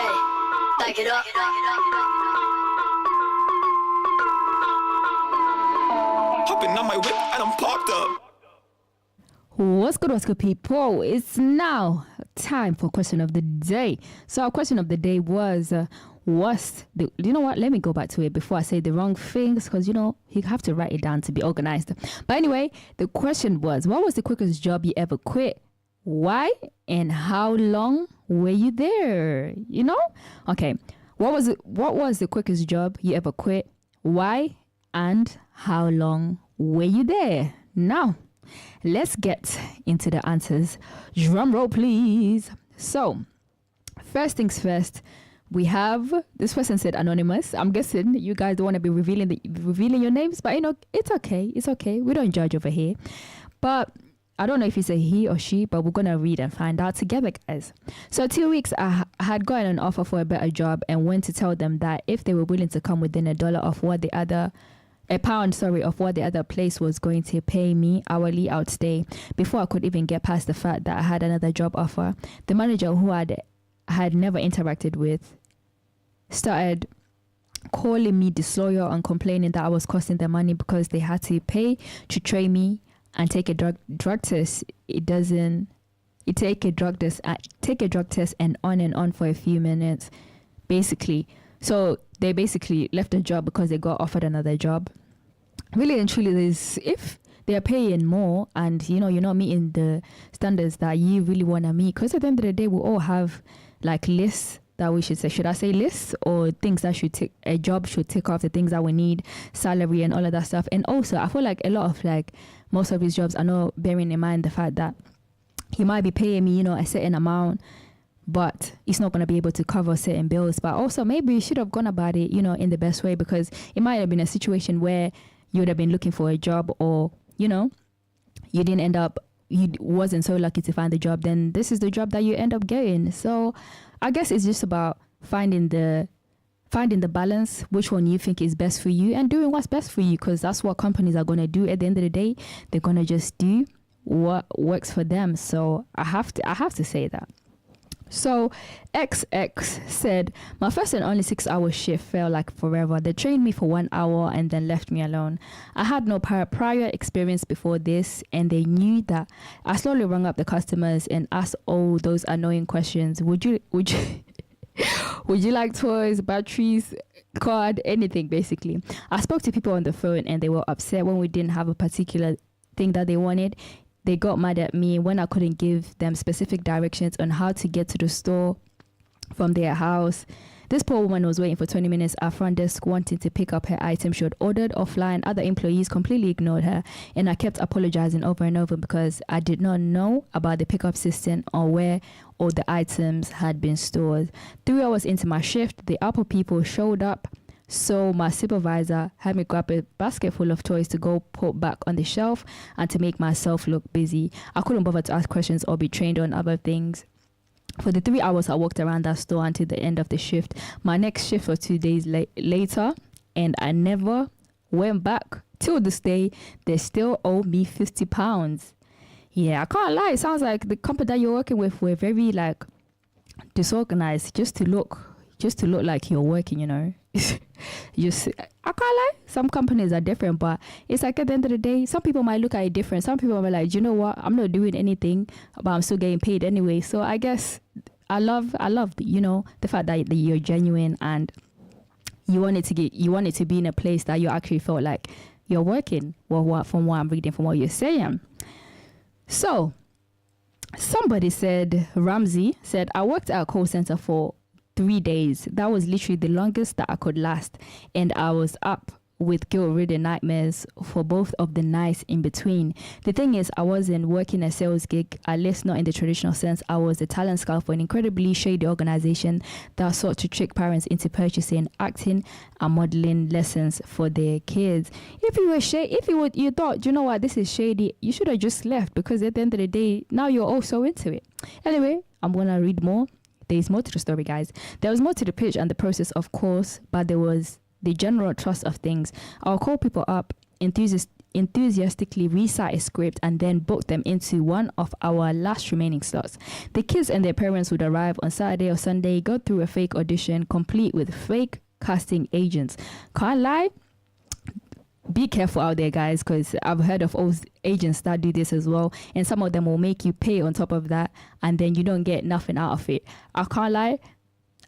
back it up. Hopping on my whip and I'm parked up. What's good, people? It's now time for question of the day. So our question of the day was, you know what? Let me go back to it before I say the wrong things because, you have to write it down to be organized. But anyway, the question was, what was the quickest job you ever quit? Why? And how long were you there? Okay. What was the quickest job you ever quit? Why? And how long were you there? Now, let's get into the answers. Drum roll, please. So, first things first, we have this person said anonymous. I'm guessing you guys don't want to be revealing your names, but it's okay. It's okay. We don't judge over here. But I don't know if it's a he or she, but we're gonna read and find out together, guys. So 2 weeks, I had gotten an offer for a better job and went to tell them that if they were willing to come within £1 of what the other. £1 of what the other place was going to pay me hourly, I would stay. Before I could even get past the fact that I had another job offer, the manager who I had never interacted with started calling me disloyal and complaining that I was costing them money because they had to pay to train me and take a drug test. Take a drug test and on for a few minutes, basically. So they basically left the job because they got offered another job. Really and truly, if they're paying more and you're not meeting the standards that you really want to meet, because at the end of the day we all have like lists that we should I say lists or things that a job should tick off, the things that we need, salary and all of that stuff. And also I feel like a lot of most of these jobs are not bearing in mind the fact that he might be paying me a certain amount, but it's not going to be able to cover certain bills. But also maybe you should have gone about it in the best way, because it might have been a situation where you would have been looking for a job, or you didn't end up, you wasn't so lucky to find the job, then this is the job that you end up getting. So I guess it's just about finding the balance, which one you think is best for you, and doing what's best for you, because that's what companies are going to do. At the end of the day, they're going to just do what works for them. So I have to say that. So XX said, my first and only 6-hour shift felt like forever. They trained me for 1 hour and then left me alone. I had no prior experience before this, and they knew that. I slowly rang up the customers and asked all those annoying questions. Would you would you like toys, batteries, card, anything basically. I spoke to people on the phone and they were upset when we didn't have a particular thing that they wanted. They got mad at me when I couldn't give them specific directions on how to get to the store from their house. This poor woman was waiting for 20 minutes at front desk wanting to pick up her item she had ordered offline. Other employees completely ignored her, and I kept apologizing over and over because I did not know about the pickup system or where all the items had been stored. 3 hours into my shift, the Apple people showed up. So my supervisor had me grab a basket full of toys to go put back on the shelf and to make myself look busy. I couldn't bother to ask questions or be trained on other things. For the 3 hours I walked around that store until the end of the shift. My next shift was 2 days later, and I never went back. Till this day, they still owe me £50. Yeah, I can't lie. It sounds like the company that you're working with were very disorganized just to look like you're working, I can't lie, some companies are different, but it's like at the end of the day, some people might look at it different. Some people are like, you know what, I'm not doing anything, but I'm still getting paid anyway. So I guess I love the fact that you're genuine and you want it to be in a place that you actually felt like you're working. Well, from what I'm reading, from what you're saying. So somebody said, Ramsey said, I worked at a call center for 3 days. That was literally the longest that I could last, and I was up with guilt-ridden nightmares for both of the nights in between. The thing is, I wasn't working a sales gig, at least not in the traditional sense. I was a talent scout for an incredibly shady organization that sought to trick parents into purchasing acting and modeling lessons for their kids. You thought, you know what, this is shady, you should have just left, because at the end of the day, now you're also into it. Anyway, I'm gonna read more. There's more to the story, guys. There was more to the pitch and the process, of course, but there was the general trust of things. I'll call people up, enthusiastically recite a script, and then book them into one of our last remaining slots. The kids and their parents would arrive on Saturday or Sunday, go through a fake audition, complete with fake casting agents. Can't lie. Be careful out there, guys, because I've heard of all agents that do this as well, and some of them will make you pay on top of that, and then you don't get nothing out of it. I can't lie,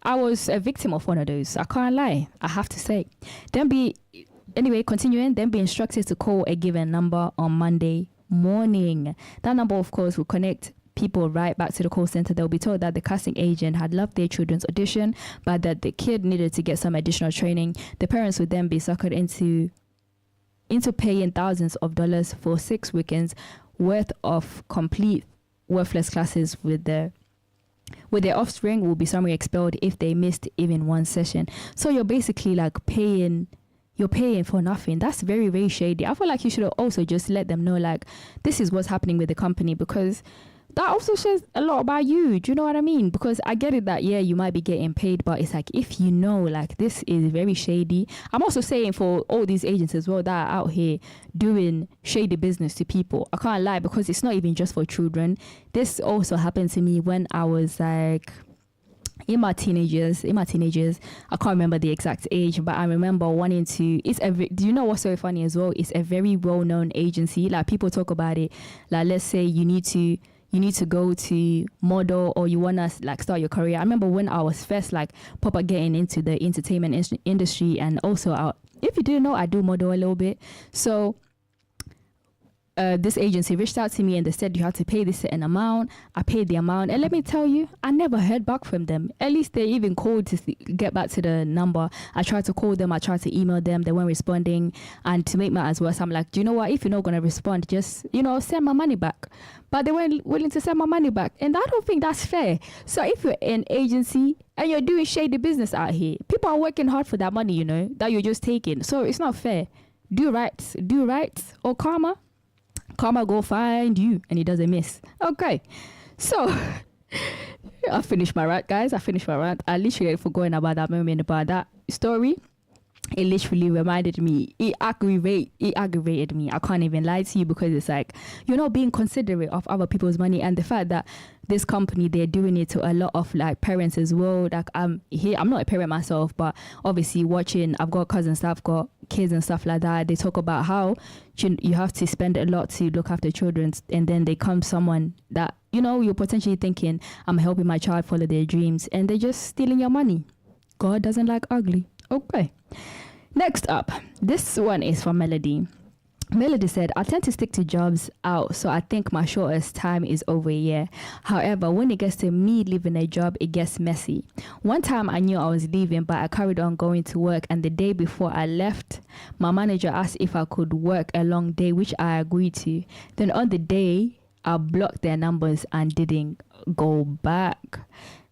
I was a victim of one of those. I can't lie, I have to say. Continuing, then be instructed to call a given number on Monday morning. That number, of course, will connect people right back to the call center. They'll be told that the casting agent had loved their children's audition, but that the kid needed to get some additional training. The parents would then be suckered into paying thousands of dollars for 6 weekends worth of complete worthless classes with their offspring will be summarily expelled if they missed even one session. So you're basically paying for nothing. That's very, very shady. I feel like you should also just let them know this is what's happening with the company, because that also says a lot about you. Do you know what I mean? Because I get it that, yeah, you might be getting paid, but it's if you know, this is very shady. I'm also saying for all these agents as well that are out here doing shady business to people. I can't lie, because it's not even just for children. This also happened to me when I was in my teenagers, I can't remember the exact age, but I remember wanting to. Do you know what's so funny as well? It's a very well-known agency. Like, people talk about it. Like, let's say you need to go to model, or you want to like start your career. I remember when I was first like proper getting into the entertainment industry, and also if you didn't know, I do model a little bit. So this agency reached out to me and they said you have to pay this certain amount. I paid the amount, and let me tell you, I never heard back from them. At least they even called to get back to the number. I tried to call them, I tried to email them, they weren't responding. And to make matters worse, I'm like, do you know what, if you're not going to respond, just send my money back. But they weren't willing to send my money back, and I don't think that's fair. So if you're an agency and you're doing shady business out here, people are working hard for that money, that you're just taking. So it's not fair. Do right, or karma go find you, and it doesn't miss. Okay, so I finished my rant, guys. I literally forgot about that moment, about that story. It literally reminded me. It aggravated me. I can't even lie to you, because it's like, you're not being considerate of other people's money, and the fact that this company, they're doing it to a lot of like parents as well. Like, I'm not a parent myself, but obviously watching, I've got cousins that have got kids and stuff like that. They talk about how you have to spend a lot to look after children, and then they come someone that you're potentially thinking, I'm helping my child follow their dreams, and they're just stealing your money. God doesn't like ugly. Okay. Next up, this one is from Melody. Melody said, I tend to stick to jobs out, so I think my shortest time is over a year. However, when it gets to me leaving a job, it gets messy. One time I knew I was leaving, but I carried on going to work, and the day before I left, my manager asked if I could work a long day, which I agreed to. Then on the day, I blocked their numbers and didn't go back.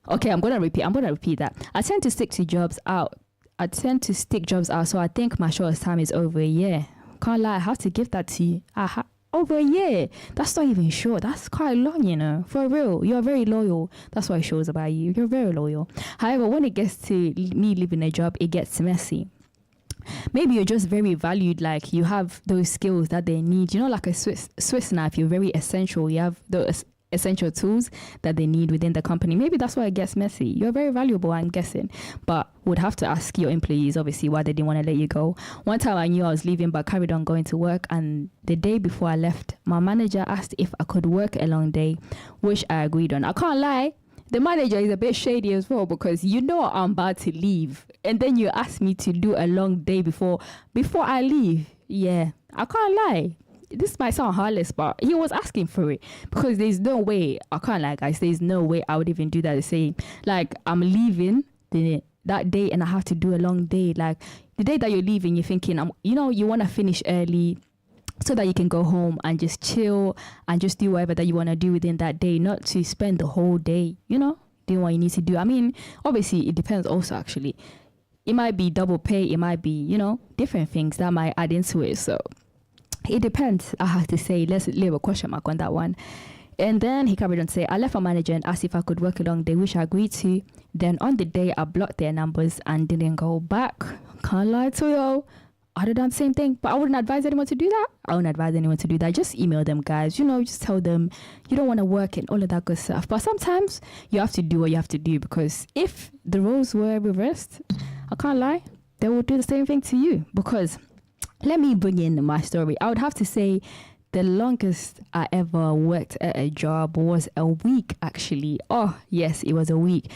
Okay, I'm gonna repeat that. I tend to stick jobs out, so I think my shortest time is over a year. Can't lie, I have to give that to you. Over a year. That's not even short. That's quite long, For real. You're very loyal. That's what it shows about you. You're very loyal. However, when it gets to me leaving a job, it gets messy. Maybe you're just very valued, like you have those skills that they need. Like a Swiss knife, you're very essential. You have those essential tools that they need within the company. Maybe that's why it gets messy. You're very valuable, I'm guessing, but would have to ask your employees, obviously, why they didn't want to let you go. One time I knew I was leaving, but carried on going to work, and the day before I left, my manager asked if I could work a long day, which I agreed on. I can't lie, the manager is a bit shady as well, because I'm about to leave, and then you ask me to do a long day before I leave. Yeah, I can't lie. This might sound heartless, but he was asking for it, because there's no way, I can't lie, guys, there's no way I would even do that the same. Like, I'm leaving that day and I have to do a long day. Like, the day that you're leaving, you're thinking, you want to finish early so that you can go home and just chill and just do whatever that you want to do within that day, not to spend the whole day, doing what you need to do. I mean, obviously, it depends also, actually. It might be double pay, it might be, different things that might add into it, so it depends, I have to say. Let's leave a question mark on that one. And then he carried on to say, I left my manager and asked if I could work a long day, which I agreed to. Then on the day, I blocked their numbers and didn't go back. Can't lie to you. I'd have done the same thing, but I wouldn't advise anyone to do that. I wouldn't advise anyone to do that. Just email them, guys. Just tell them you don't want to work and all of that good stuff. But sometimes you have to do what you have to do, because if the roles were reversed, I can't lie, they will do the same thing to you. Because let me bring in my story. I would have to say the longest I ever worked at a job was a week, actually. Oh, yes, it was a week.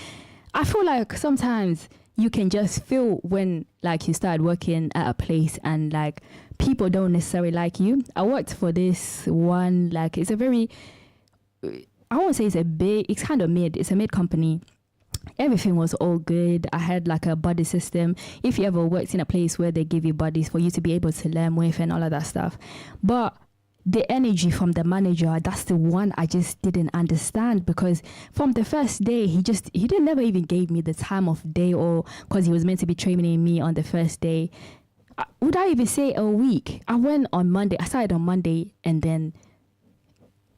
I feel like sometimes you can just feel when, like, you start working at a place and, like, people don't necessarily like you. I worked for this one, like, it's a very, I won't say it's kind of mid. It's a mid company. Everything was all good. I had like a buddy system. If you ever worked in a place where they give you buddies for you to be able to learn with and all of that stuff. But the energy from the manager, that's the one I just didn't understand, because from the first day, he didn't never even gave me the time of day, or because he was meant to be training me on the first day. Would I even say a week? I went on Monday. I started on Monday and then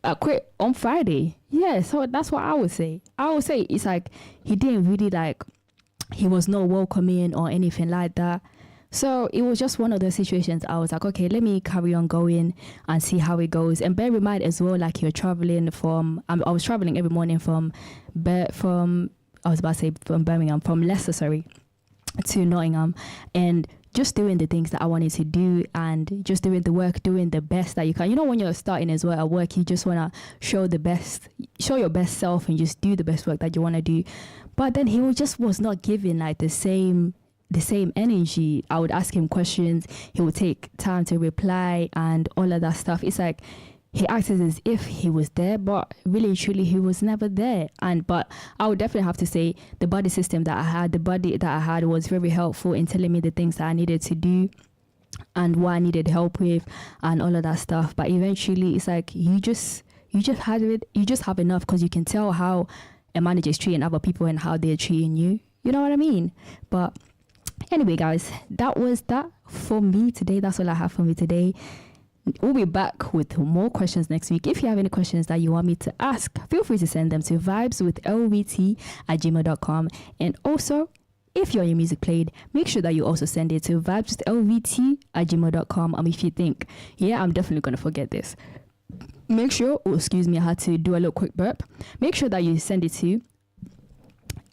I quit on Friday. Yeah, so that's what I would say. I would say it's like he didn't really he was not welcoming or anything like that. So it was just one of those situations. I was like, okay, let me carry on going and see how it goes. And bear in mind as well, like, you're traveling I was traveling every morning from I was about to say from Birmingham, from Leicester, sorry, to Nottingham, and just doing the things that I wanted to do and just doing the work, doing the best that you can. You know, when you're starting as well at work, you just want to show your best self and just do the best work that you want to do. But then he was not giving like the same energy. I would ask him questions, he would take time to reply and all of that stuff. It's like he acted as if he was there, but really and truly he was never there. But I would definitely have to say the buddy system that I had was very helpful in telling me the things that I needed to do and what I needed help with and all of that stuff. But eventually it's like you just have enough, because you can tell how a manager is treating other people and how they're treating you. You know what I mean? But anyway, guys, that was that for me today. That's all I have for me today. We'll be back with more questions next week. If you have any questions that you want me to ask, feel free to send them to vibeswithlvt@gmail.com. And also, if your music played, make sure that you also send it to vibeswithlvt@gmail.com. If you think, yeah, I'm definitely going to forget this, make sure, I had to do a little quick burp. Make sure that you send it to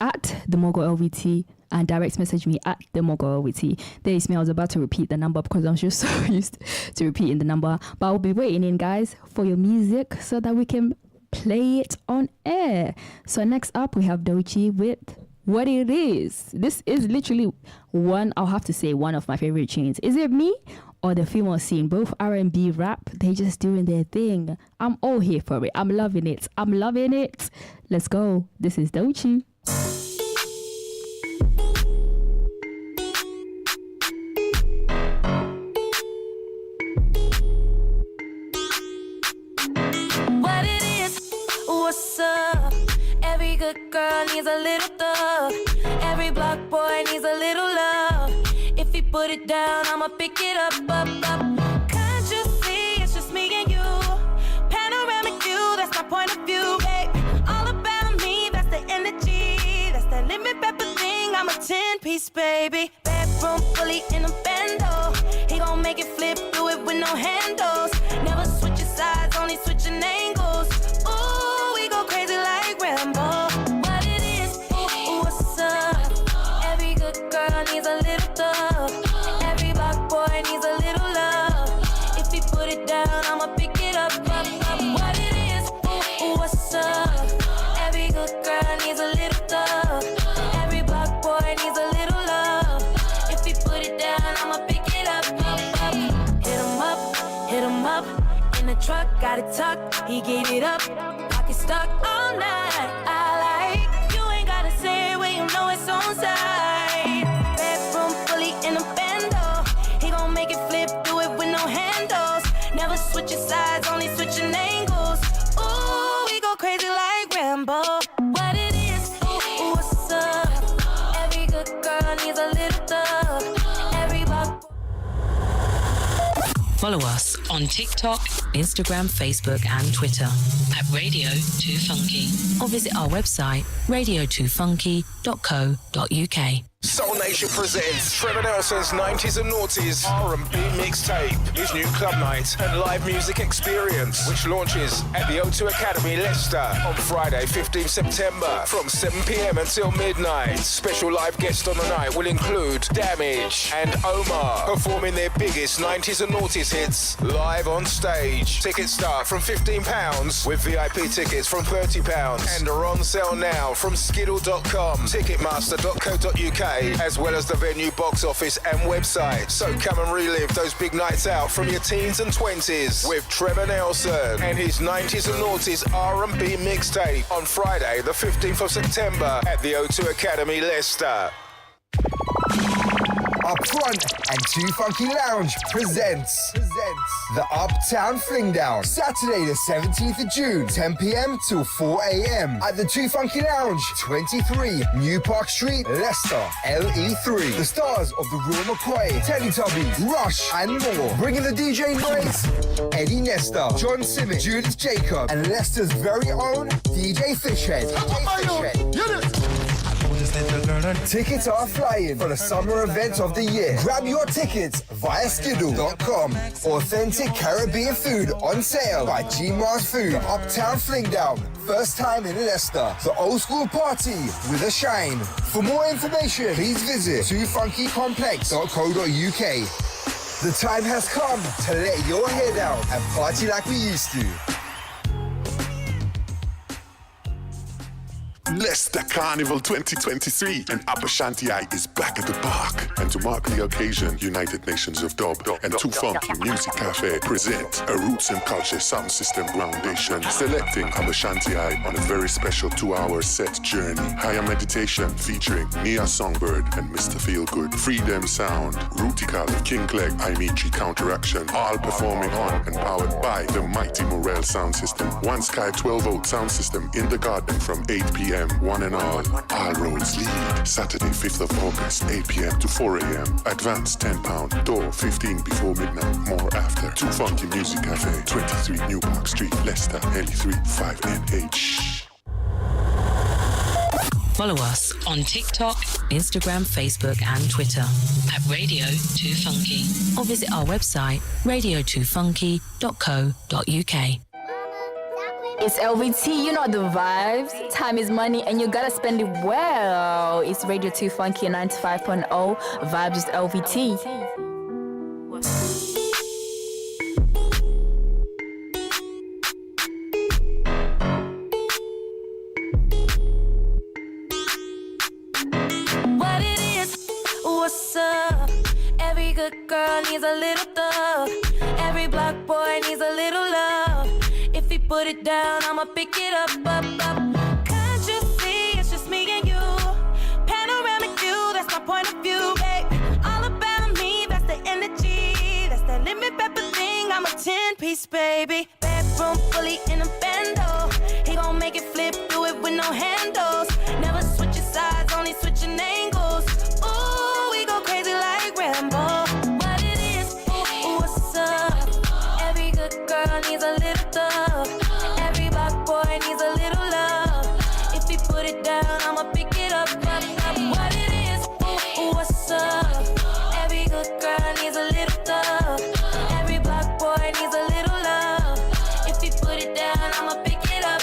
@TheMogulLVT and direct message me @TheMogulLVT. There is me. I was about to repeat the number because I'm just so used to repeating the number. But I'll be waiting in, guys, for your music so that we can play it on air. So next up, we have Doechii with What It Is. This is literally I'll have to say, one of my favorite tunes. Is it me or the female scene? Both R&B, rap, they just doing their thing. I'm all here for it. I'm loving it. Let's go. This is Doechii. What it is, what's up? Every good girl needs a little thug. Every block boy needs a little love. If he put it down, I'ma pick it up. Can't you see it's just me and you? Panoramic view, that's my point of view, babe. All about me, that's the energy. That's that lemon pepper thing, I'm a 10-piece, baby. Bedroom fully in a bando. He gon' make it flip, do it with no handles. Never switching sides, only switching angles. Ooh, we go crazy like Rambo. What it is, what's up? Every good girl needs a little thug. Every block boy needs a little love. If he put it down, I'ma pick it up. What it is, what's up? Every good girl needs a little thug. Every block boy needs a little love. If he put it down, I'ma pick it up. Hit him up. In the truck, got it tucked. He gave it up. Pocket stuck all night. I like you ain't gotta say it when you know it's on side. Bedroom fully in a bando. He gon' make it flip, do it with no handles. Never switching sides, only switching angles. Ooh, we go crazy like Rambo. What it is, what's up? Every good girl needs a little thug. Every block. Follow us on TikTok, Instagram, Facebook, and Twitter at Radio 2 Funky, or visit our website radio2funky.co.uk. Soul Nation presents Trevor Nelson's 90s and Noughties R&B mixtape, his new club night and live music experience, which launches at the O2 Academy, Leicester, on Friday, 15th September, from 7 p.m. until midnight. Special live guests on the night will include Damage and Omar, performing their biggest 90s and Noughties hits live on stage. Tickets start from £15, with VIP tickets from £30, and are on sale now from skiddle.com, ticketmaster.co.uk, as well as the venue box office and website. So come and relive those big nights out from your teens and 20s with Trevor Nelson and his 90s and Noughties R&B mixtape on Friday the 15th of September at the O2 Academy, Leicester. Up Front and Too Funky Lounge presents the Uptown Fling Down, Saturday the 17th of June, 10 p.m. till 4 a.m. at the Too Funky Lounge, 23 New Park Street, Leicester, LE3. The stars of the Raw McCoy, Teletubbies, Rush, and more. Bringing the DJ Noise, Eddie Nesta, John Simmons, Judith Jacob, and Leicester's very own DJ Fishhead. Tickets are flying for the summer event of the year. Grab your tickets via skiddle.com. Authentic Caribbean food on sale by G Mars Food. Uptown Fling Down, first time in Leicester. The old school party with a shine. For more information, please visit toofunkycomplex.co.uk. The time has come to let your hair down and party like we used to. Leicester Carnival 2023 and Upper Shanti is back at the park. And to mark the occasion, United Nations of Dub and Too Funky Music Cafe present a Roots and Culture Sound System Groundation, selecting Upper Shanti on a very special 2-hour set journey. Higher meditation featuring Nia Songbird and Mr. Feelgood, Freedom Sound, Rootical, King Clegg, Imichi Counteraction, all performing on and powered by the mighty Morel Sound System. One Sky 12-volt sound system in the garden from 8 p.m. One and all roads lead. Saturday 5th of August, 8 p.m. to 4 a.m. Advance £10, door 15 before midnight, more after. Too Funky Music Cafe, 23 New Park Street, Leicester, LE3 5NH. Follow us on TikTok, Instagram, Facebook and Twitter at Radio 2 Funky, or visit our website radio2funky.co.uk. It's LVT, you know the vibes. Time is money and you gotta spend it well. It's Radio 2 Funky 95.0. Vibes is LVT. What it is, what's up? Every good girl needs a little thug. Every block boy needs a little love. If he put it down, I'ma pick it up. Can't you see it's just me and you? Panoramic view, that's my point of view, babe. All about me, that's the energy. That's that limit pepper thing, I'm a 10-piece, baby. Bedroom fully in a bando. He gon' make it flip, do it with no handles. Never switching sides, only switching angles. Ooh, we go crazy like Rambo. What it is, ooh, what's up? Every good girl needs a little thug. Every black boy needs a little love. If he put it down, I'ma pick it up. What it is, ooh, what's up? Every good girl needs a little thug. Every black boy needs a little love. If he put it down, I'ma pick it up.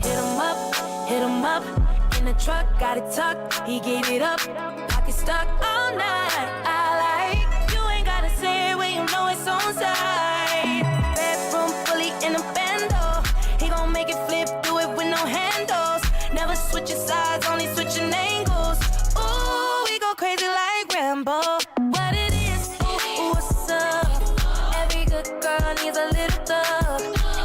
Hit him up. In the truck, got it tucked. He gave it up. Pocket stuck all night. I like, you ain't gotta say it when you know it's on side. Bedroom fully in a bando. He gon' make it flip, do it with no handles. Never switching sides, only switching angles. Ooh, we go crazy like Rambo. What it is, ooh, what's up? Every good girl needs a little thug.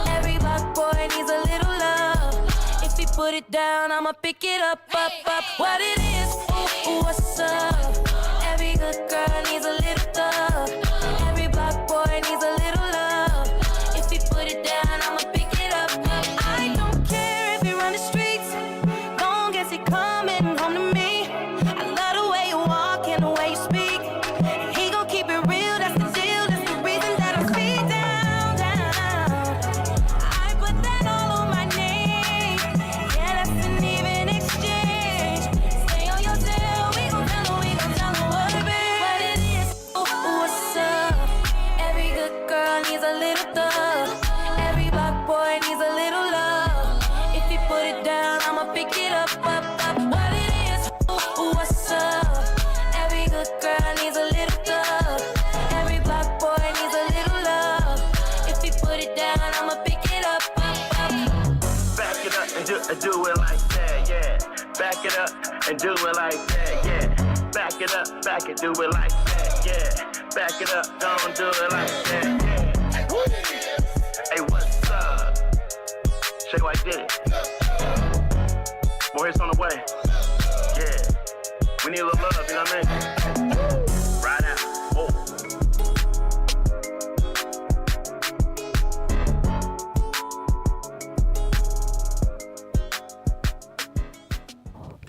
Every black boy needs a little love. If he put it down, I'ma pick it up. What it is, ooh, what's up? Every good girl needs a little thug. Every black boy needs a little love. If he put it down, I'ma pick it up. I don't care if he run the streets, long as he coming home to me. I love the way you walk and the way you speak. He gon' keep it real, that's the deal. That's the reason that I'm speed down. I put that all on my name. Yeah, that's an even exchange. Stay on your tail, we gon' tell him what it is. Ooh, what's up? Every good girl needs a little thug. Every black boy needs a little love. If he put it down, I'ma pick it up. What it is, ooh, what's up? Every good girl needs a little thug. Every black boy needs a little love. If he put it down, I'ma pick it up. Back it up and do it like that, yeah. Back it up and do it like that, yeah. Back it up, back it, do it like that, yeah. Back it up, don't do it like that, yeah. Hey, what's up? Shay White did it. More hits on the way. Yeah. We need a little love, you know what I mean? Right out. Whoa.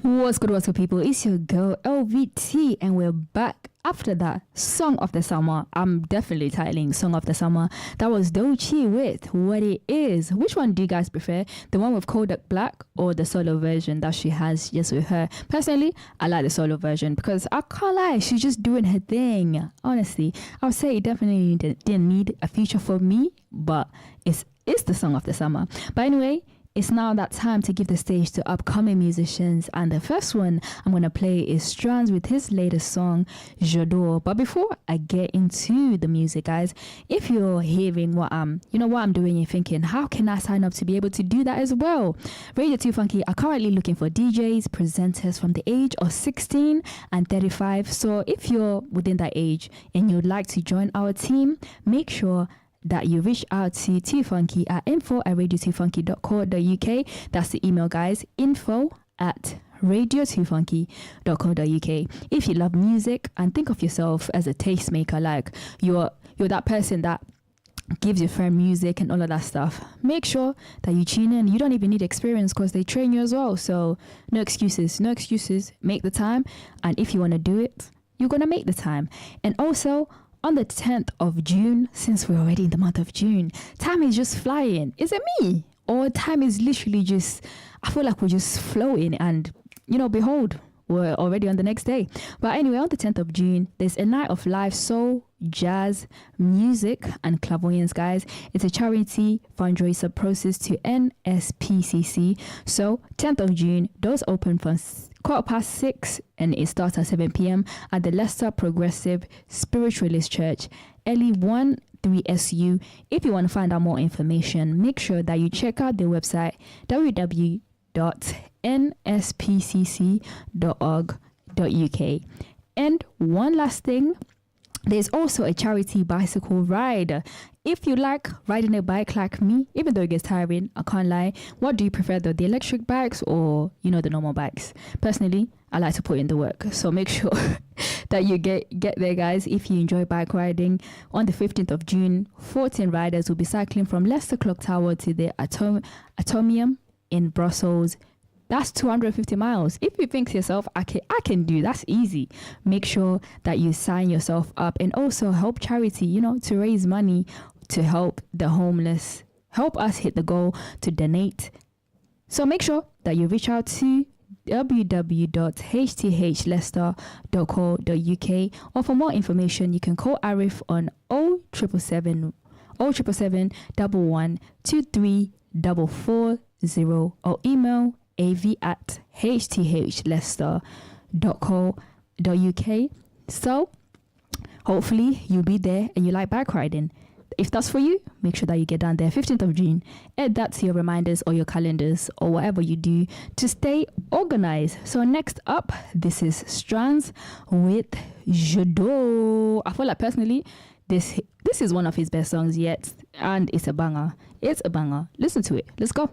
What's good, people? It's your girl LVT, and we're back after that Song of the Summer. I'm definitely titling Song of the Summer. That was Doechii with What It Is. Which one do you guys prefer? The one with Kodak Black or the solo version that she has just with her? Personally, I like the solo version because I can't lie, she's just doing her thing. Honestly, I would say it definitely didn't need a feature for me, but it's the Song of the Summer. But anyway, it's now that time to give the stage to upcoming musicians. And the first one I'm going to play is Strands with his latest song, J'adore. But before I get into the music, guys, if you're hearing what I'm doing, you're thinking, how can I sign up to be able to do that as well? Radio 2 Funky are currently looking for DJs, presenters from the age of 16 and 35. So if you're within that age and you'd like to join our team, make sure that you reach out to T-Funky at info@radio2funky.co.uk. That's the email, guys, info@radio2funky.co.uk. If you love music and think of yourself as a tastemaker, like you're that person that gives your friend music and all of that stuff, make sure that you tune in. You don't even need experience because they train you as well. So no excuses. Make the time. And if you want to do it, you're going to make the time. And also, on the 10th of June, since we're already in the month of June, time is just flying. Is it me? Or time is literally just, I feel like we're just floating and, behold, we're already on the next day. But anyway, on the 10th of June, there's a night of live soul, jazz, music, and clairvoyance, guys. It's a charity fundraiser process to NSPCC. So 10th of June, doors open from 6:15 and it starts at 7 p.m. at the Leicester Progressive Spiritualist Church, LE 13SU. If you want to find out more information, make sure that you check out their website, www.nspcc.org.uk. And one last thing, there's also a charity bicycle ride. If you like riding a bike like me, even though it gets tiring, I can't lie. What do you prefer though, the electric bikes or, the normal bikes? Personally, I like to put in the work. So make sure that you get there, guys. If you enjoy bike riding, on the 15th of June, 14 riders will be cycling from Leicester Clock Tower to the Atomium in Brussels. That's 250 miles. If you think to yourself, I can do, that's easy. Make sure that you sign yourself up and also help charity, to raise money to help the homeless, help us hit the goal to donate. So make sure that you reach out to www.hthlester.co.uk, or for more information, you can call Arif on 0777 1123440 or email av@hthlester.co.uk. So hopefully you'll be there and you like bike riding. If that's for you, make sure that you get down there 15th of June. Add that to your reminders or your calendars or whatever you do to stay organized. So next up, this is Strands with J'adore. I feel like personally this is one of his best songs yet, and it's a banger. Listen to it. Let's go.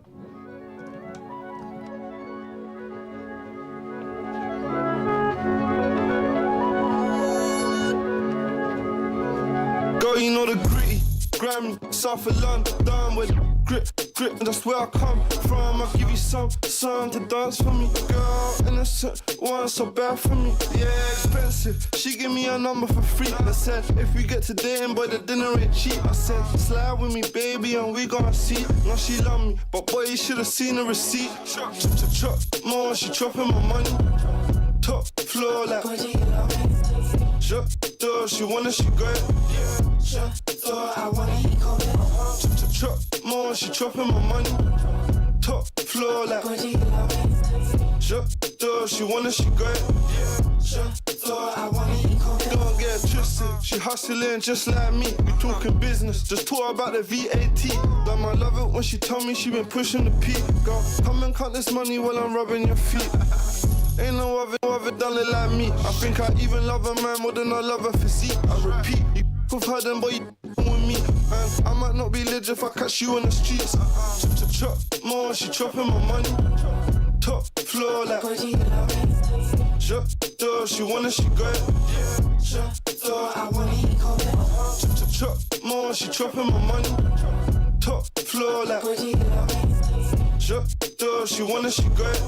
Girl, you know the gritty, grimy, South of London, down with grip, and that's where I come from. I'll give you some to dance for me. Girl, innocent, one so bad for me. Yeah, expensive. She give me a number for free. I said, if we get to dating, boy, the dinner ain't cheap. I said, slide with me, baby, and we gonna see. Now she love me, but boy, you should've seen the receipt. Chop, more, she chopping my money. Top floor like J'adore, she wanna, she got it. J'adore, I wanna eat cold. Chop more, she chopping my money. Top floor like J'adore, she wanna, she got it. J'adore, I wanna eat cold. Don't get twisted, she hustling just like me. We talking business, just talk about the VAT. Like I love it when she tell me she been pushing the P. Girl, come and count this money while I'm rubbing your feet. Ain't no other done it like me. I think I even love a man more than I love her physique. I repeat, you with her then boy, you with me. And I might not be legit if I catch you on the streets. Chop more, she chopping my money. Top floor like J'adore, she wanna, she got it. J'adore, I wanna eat cold. Chop more, she chopping my money. Top floor like J'adore, she wanna, she got it.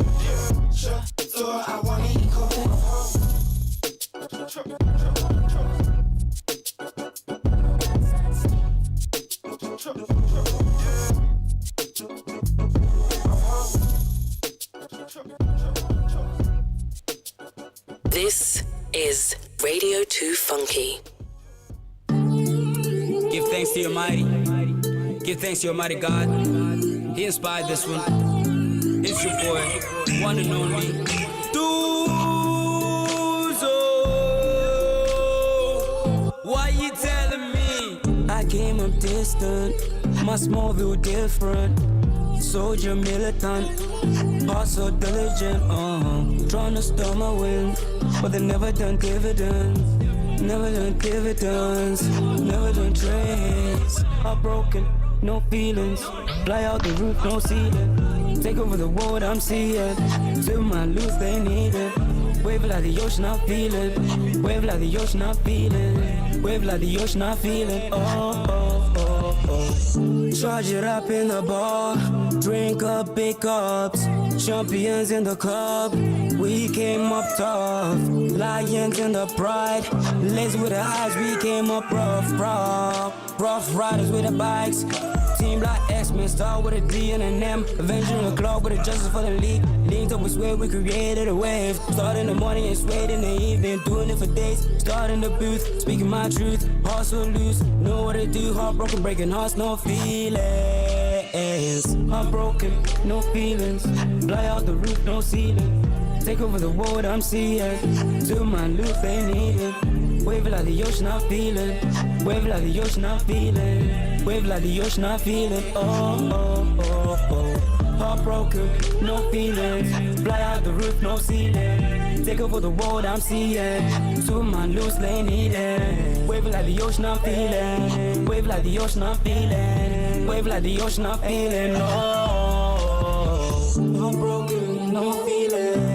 J'adore, I wanna eat cold. This is Radio 2 Funky. Give thanks to your mighty. Give thanks to your mighty God. He inspired this one. It's your boy, one and only Duzo. Why you telling me? I came up distant, my small view different. Soldier militant, boss so diligent, trying to stop my wins, but they never done dividends. Never done dividends, never done trades. Heartbroken, no feelings. Fly out the roof, no ceiling. Take over the world, I'm seeing. Till my loose, they need it. Wave like the ocean, I feel it. Wave like the ocean, I feel it. Wave like the ocean, I feel it. Oh, oh, oh, oh. Charge it up in the bar. Drink up big cups. Champions in the club. We came up tough. Lions in the pride. Lazy with the eyes, we came up rough. Rough riders with the bikes. Team like X-Men, start with a D and an M. Avenger the club with a justice for the league. Linked up with sweat, we created a wave. Start in the morning and swayed in the evening. Doing it for days, start in the booth. Speaking my truth, heart so loose. Know what to do, heartbroken, breaking hearts, no feelings. Heartbroken, no feelings. Fly out the roof, no ceiling. Take over the world, I'm seeing. Till my loot, they need it. Wave like the ocean, I feel it. Wave like the ocean, I feel it. Wave like the ocean, I feel it. Oh, oh, oh, oh. Heartbroken, no feelings. Fly out the roof, no ceiling. Take over the world, I'm seeing. To my loose, they need it. Wave like the ocean, I'm feeling. Wave like the ocean, I'm feeling. Wave like the ocean, I'm feeling. Oh, heartbroken, no feelings.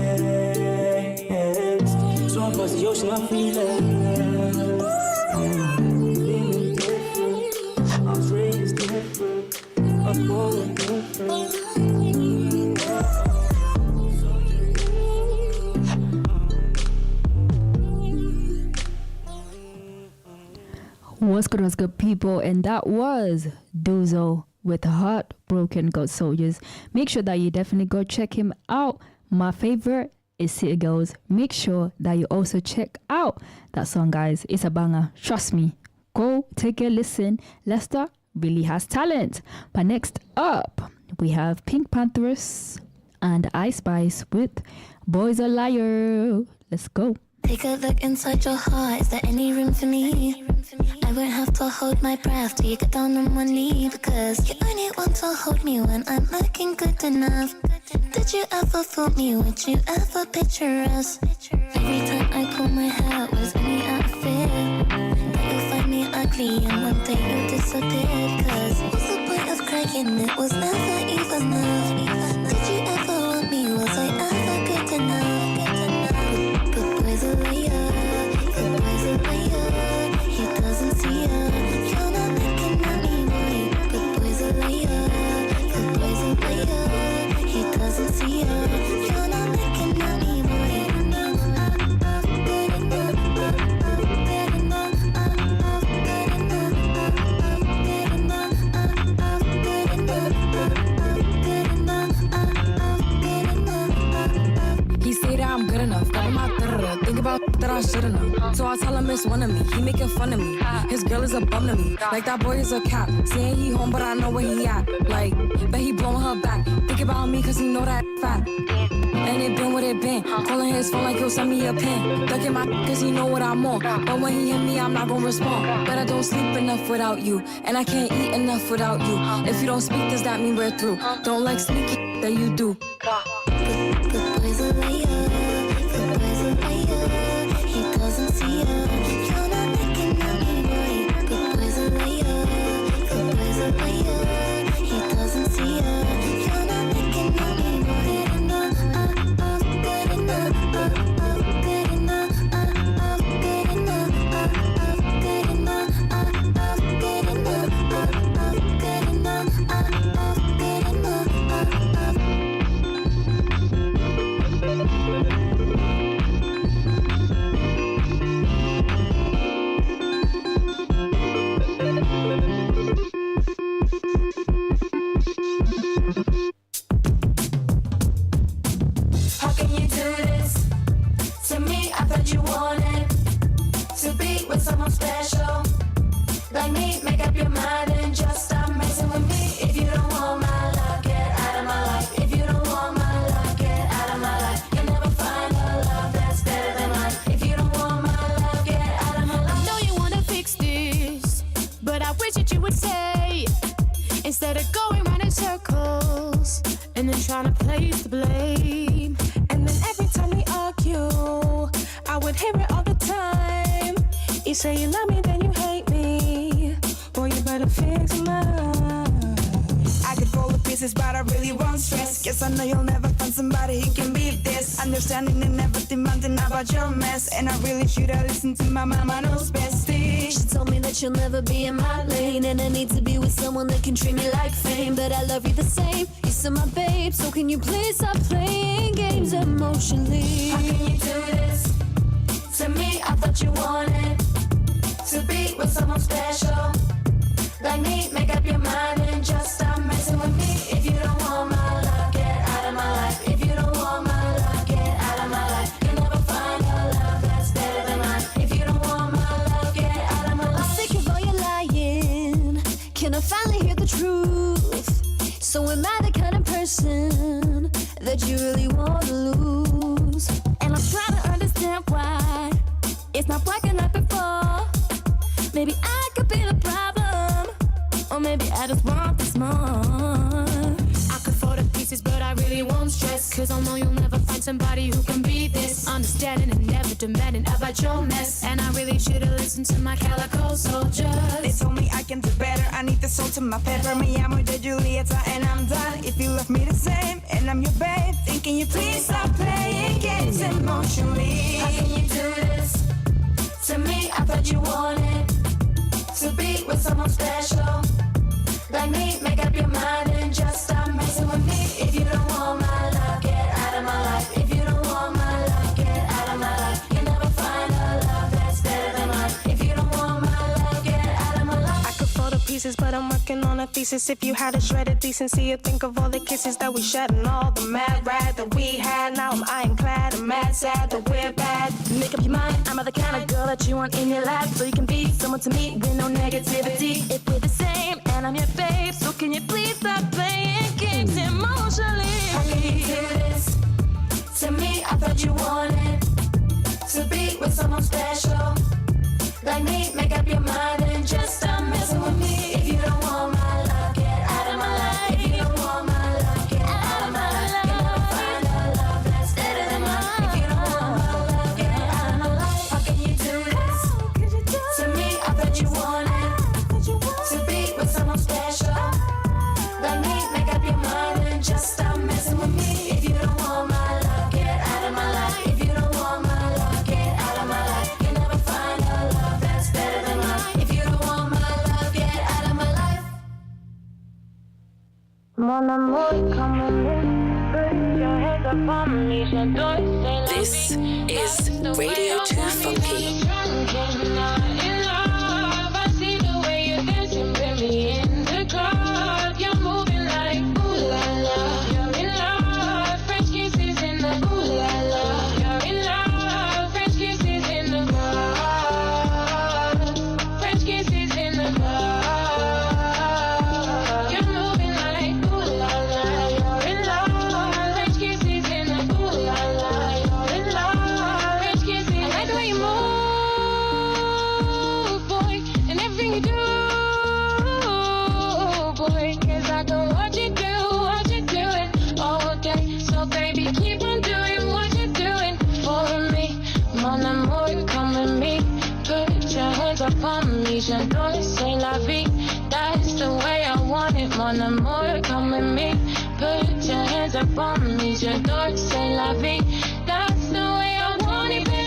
So across the ocean, I'm feeling. What's good, people? And that was Duzo with Heartbroken God Soldiers. Make sure that you definitely go check him out. My favorite is City Girls. Make sure that you also check out that song, guys. It's a banger. Trust me. Go take a listen. Leicester really has talent. But next up, we have Pink Panthers and Ice Spice with Boys a Liar. Let's go. Take a look inside your heart. Is there any room for me? I won't have to hold my breath till you get down on one knee, because you only want to hold me when I'm looking good enough. Did you ever fool me? Would you ever picture us? Every time I pull my hair, was only out of fear that you'll find me ugly and one day you'll disappear. Cause what's the point of crying? It was never even enough. Did you ever want me? Was I ever good enough? Good boy's a liar. Good boy's a liar. He doesn't see her. You're not looking at me, boy. Good boy's a liar. Good boy's a liar. He doesn't see her. You're not looking at me, boy. He say that I'm good enough. Got him out da-da-da. Think about that I should've known. So I tell him it's one of me. He making fun of me. His girl is a bum to me. Like that boy is a cap. Saying he home, but I know where he at. Like, bet he blowing her back. Think about me, cause he know that fat. And it been what it been. Calling his phone like he'll send me a pin. Ducking my cause he know what I'm on. But when he hit me, I'm not gonna respond. But I don't sleep enough without you. And I can't eat enough without you. If you don't speak, does that mean we're through? Don't like sneaky that you do. Good boy's a liar. Good boy's a liar. He doesn't see her. You're not looking at me, boy. Good boy's a liar. Good boy's a liar. He doesn't see her. You're not looking at me, boy. Good enough, good enough, good enough, good enough, good enough, good enough, good enough. How can you do this to me? I thought you wanted to be with someone special like me. Make up your mind and just stop messing with me. If you don't want my love, get out of my life. If you don't want my he's to blame. And then every time we argue, I would hear it all the time. You say you love me, then you hate me. Boy, you better fix your mind. I could roll the pieces, but I really won't stress. Guess I know you'll never find somebody who can beat this. Understanding and never demanding about your mess. And I really should have listened to my mama knows bestie. She told me that you'll never be in my lane, and I need to be with someone that can treat me like fame. But I love you the same, you're still my babe. So can you please stop playing games emotionally? How can you do this to me? I thought you wanted to be with someone special like me. Make up your mind and just stop messing with me. If you don't want my love, get out of my life. If you don't want my love, get out of my life. You'll never find a love that's better than mine. If you don't want my love, get out of my life. I'm sick of all your lying. Can I finally hear the truth? So am I the kind of person that you really want to lose? And I'm trying to understand why it's not working like before. Maybe I could be the problem, or maybe I just want this more. I could fall to pieces, but I really won't stress. Cause I know you'll never find somebody who can be this. Understanding and never demanding about your mess. And I really should've listened to my calico soldiers. They told me I can do better, I need the salt to my pepper. Me amo de Julieta and I'm done. If you love me the same, and I'm your babe, then can you please stop playing games emotionally? How can you do this to me? I thought you wanted to be with someone special like me. Make up your mind and just stop messing with me. If you don't want my love, get out of my life. If you don't want my love, get out of my life. You'll never find a love that's better than mine. If you don't want my love, get out of my life. I could fall to pieces, but I'm working on a thesis. If you had a shredded decency, you'd think of all the kisses that we shed and all the mad rad that we had. Now I'm ironclad and mad sad that we're bad. Make up your mind, I'm the kind of girl that you want in your life. So you can be someone to me with no negativity. If we're the same and I'm your babe, so can you please stop playing games emotionally? How can you do this to me? I thought you wanted to be with someone special like me. Make up your mind and just stop messing with me. If you don't want my love, get out of my life. If you don't want my love, get out of my life. You'll never find a love that's better than mine. If you don't want my love, get out of my life. How can you do this to me? I thought you wanted to be with someone special like me. Make up your mind and just stop messing with me. If you don't want my love, get out of my life. If you don't want my love, get out of my life. You'll never find a love that's better than mine. If you don't want my love, get out of my life. Mon amour, come with me. Put your hands up on me. This is Radio 2 Funky. I see the way you're dancing, baby, in the club. You're moving like ooh la la. You're in love, French kisses in the ooh la la. You're in love, French kisses in the club. French kisses in the club. You're moving like ooh la la. You're in love, French kisses in the ooh la la. You're in love, French kisses. I like the way you move, boy, and everything you do, boy, 'cause I can watch you do it all day. So baby, keep on doing what you're doing for me. Mon amour, come with me. Put your hands up on me. J'adore, c'est la vie. That's the way I want it. Mon amour, come with me. Put your hands up on me. J'adore, c'est la vie. That's the way I want it, baby.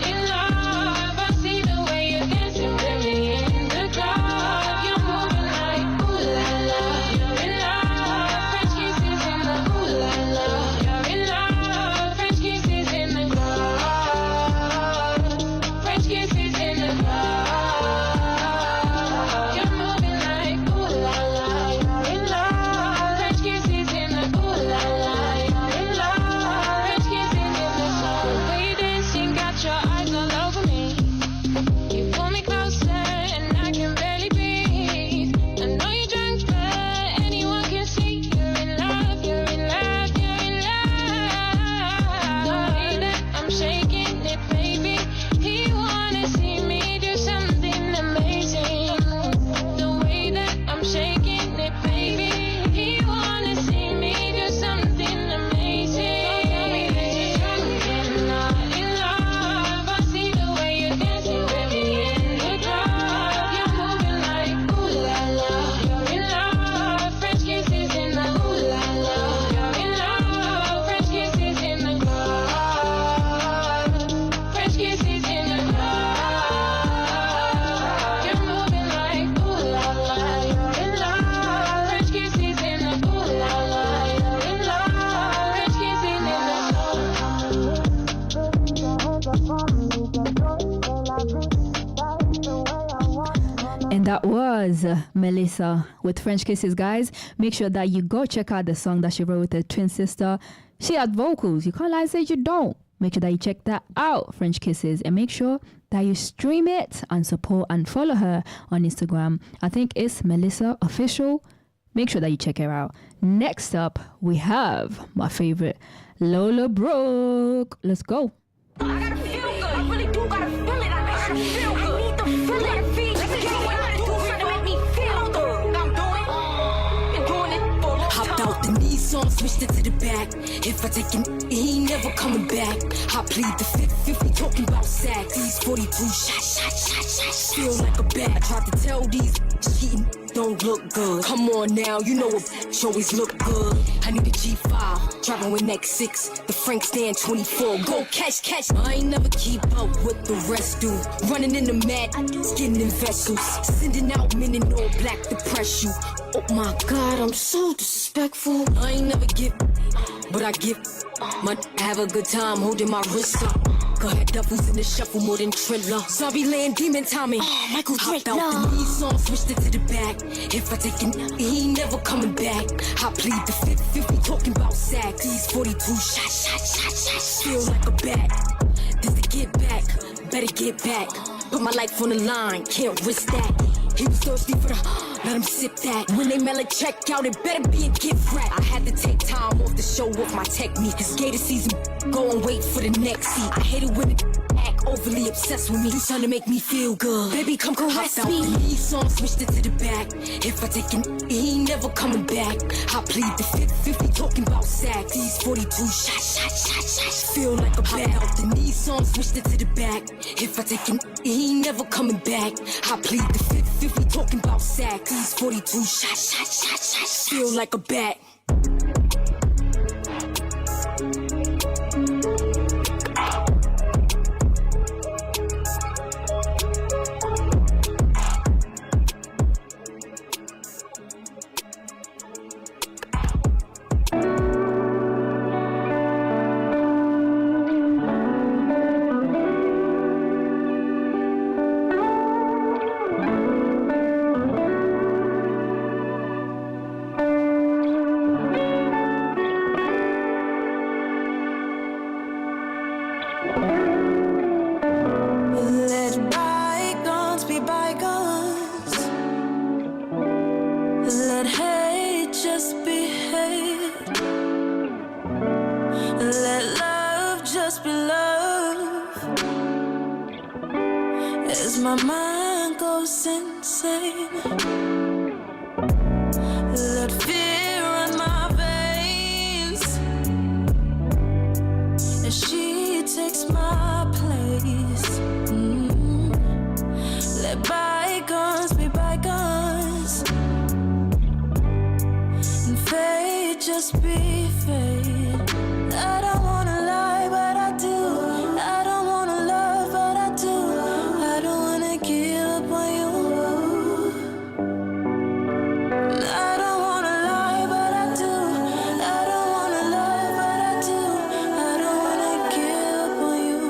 In love, I see the way you're dancing, baby, in the club. You're moving like ooh la la. You're in love, French kisses in the ooh la la. You're in love, French kisses in the club. French kisses in the club. You're moving like ooh la la. You're in love, French kisses in the ooh la la. You're in love. That was Melissa with French Kisses, guys. Make sure that you go check out the song that she wrote with her twin sister. She had vocals. You can't lie and say you don't. Make sure that you check that out, French Kisses, and make sure that you stream it and support and follow her on Instagram. I think it's Melissa Official. Make sure that you check her out. Next up, we have my favorite, Lola Brooke. Let's go. I gotta feel good. I really do gotta feel it. I gotta feel good. I need to feel it. Hopped out the Nissan, switched it to the back. If I take him, he ain't never coming back. I plead the fifth, if we talking about sacks. These 42 shots, feel like a bat. I tried to tell these cheating don't look good. Come on now, you know a bitch always look good. I need a G5, driving with next 6. The Frank stand 24, go catch. I ain't never keep up with the rest do. Running in the mat, getting in vessels. Sending out men in all black to press you. Oh my God, I'm so disrespectful. I ain't never give, but I give. Have a good time holding my wrist up. Go ahead, duffels in the shuffle more than Triller. Zombie land, demon timing. Michael Hopped out the Nissan, switched it to the back. If I take him, he ain't never coming back. I plead the fifth, if we talking about sacks. These 42 shots, feel like a bat. This to get back, better get back. Put my life on the line, can't risk that. He was thirsty for the, let him sip that. When they mail a check out, it better be a gift wrap. I had to take time off to show off my technique. Cause gator season, go and wait for the next seat. I hate it when it act overly obsessed with me. Do something to make me feel good. Baby, come caress me. The Nissan, switched it to the back. If I take him, he ain't never coming back. I plead the fifth, if we talking about sacks. These 42 shots, feel like a bat. Out the Nissan, switched it to the back. If I take him, he ain't never coming back. I plead the fifth, if we talking about sacks. These 42 shots, feel like a bat. My mind goes insane. Let fear run my veins as she takes my place. Let bygones be bygones and fate just be fate. I don't wanna lie, but I do. I don't wanna love, but I do. I don't wanna give up on you. I don't wanna lie, but I do. I don't wanna love, but I do. I don't wanna give up on you.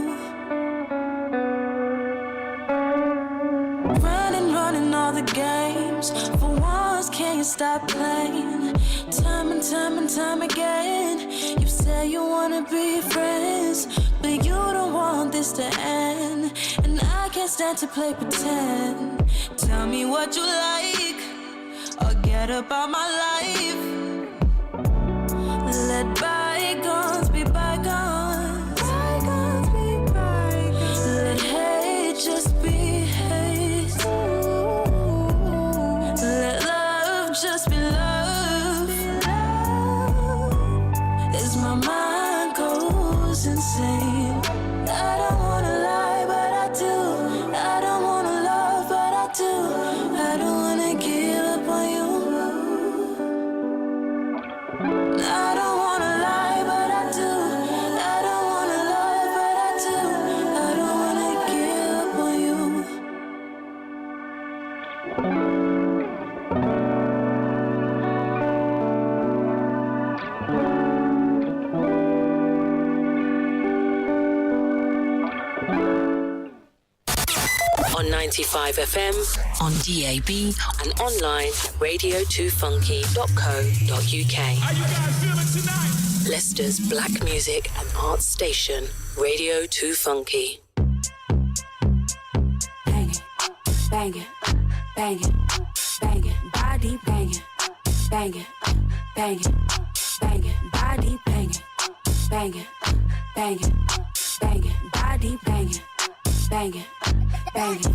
Running all the games. For once, can you stop playing? Time and time again. You say you wanna be friends, but you don't want this to end. And I can't stand to play pretend. Tell me what you like, or get about my life. Let bygones be bygones. Bygones be bygones. Let hate just be hate. Let love just be love. As my mind goes insane. I don't wanna lie, but I do. I don't wanna love, but I do. I don't wanna give up on you. I don't wanna lie. 95 FM, on DAB and online at radio2funky.co.uk. How you guys feeling tonight? Leicester's black music and arts station, Radio 2 Funky. Bang it, bang it, bang it, bang it, body bang it, bang it, bang it, bang it, body bang it, bang it, bang it, bang it, body bang it, bang it, bang it,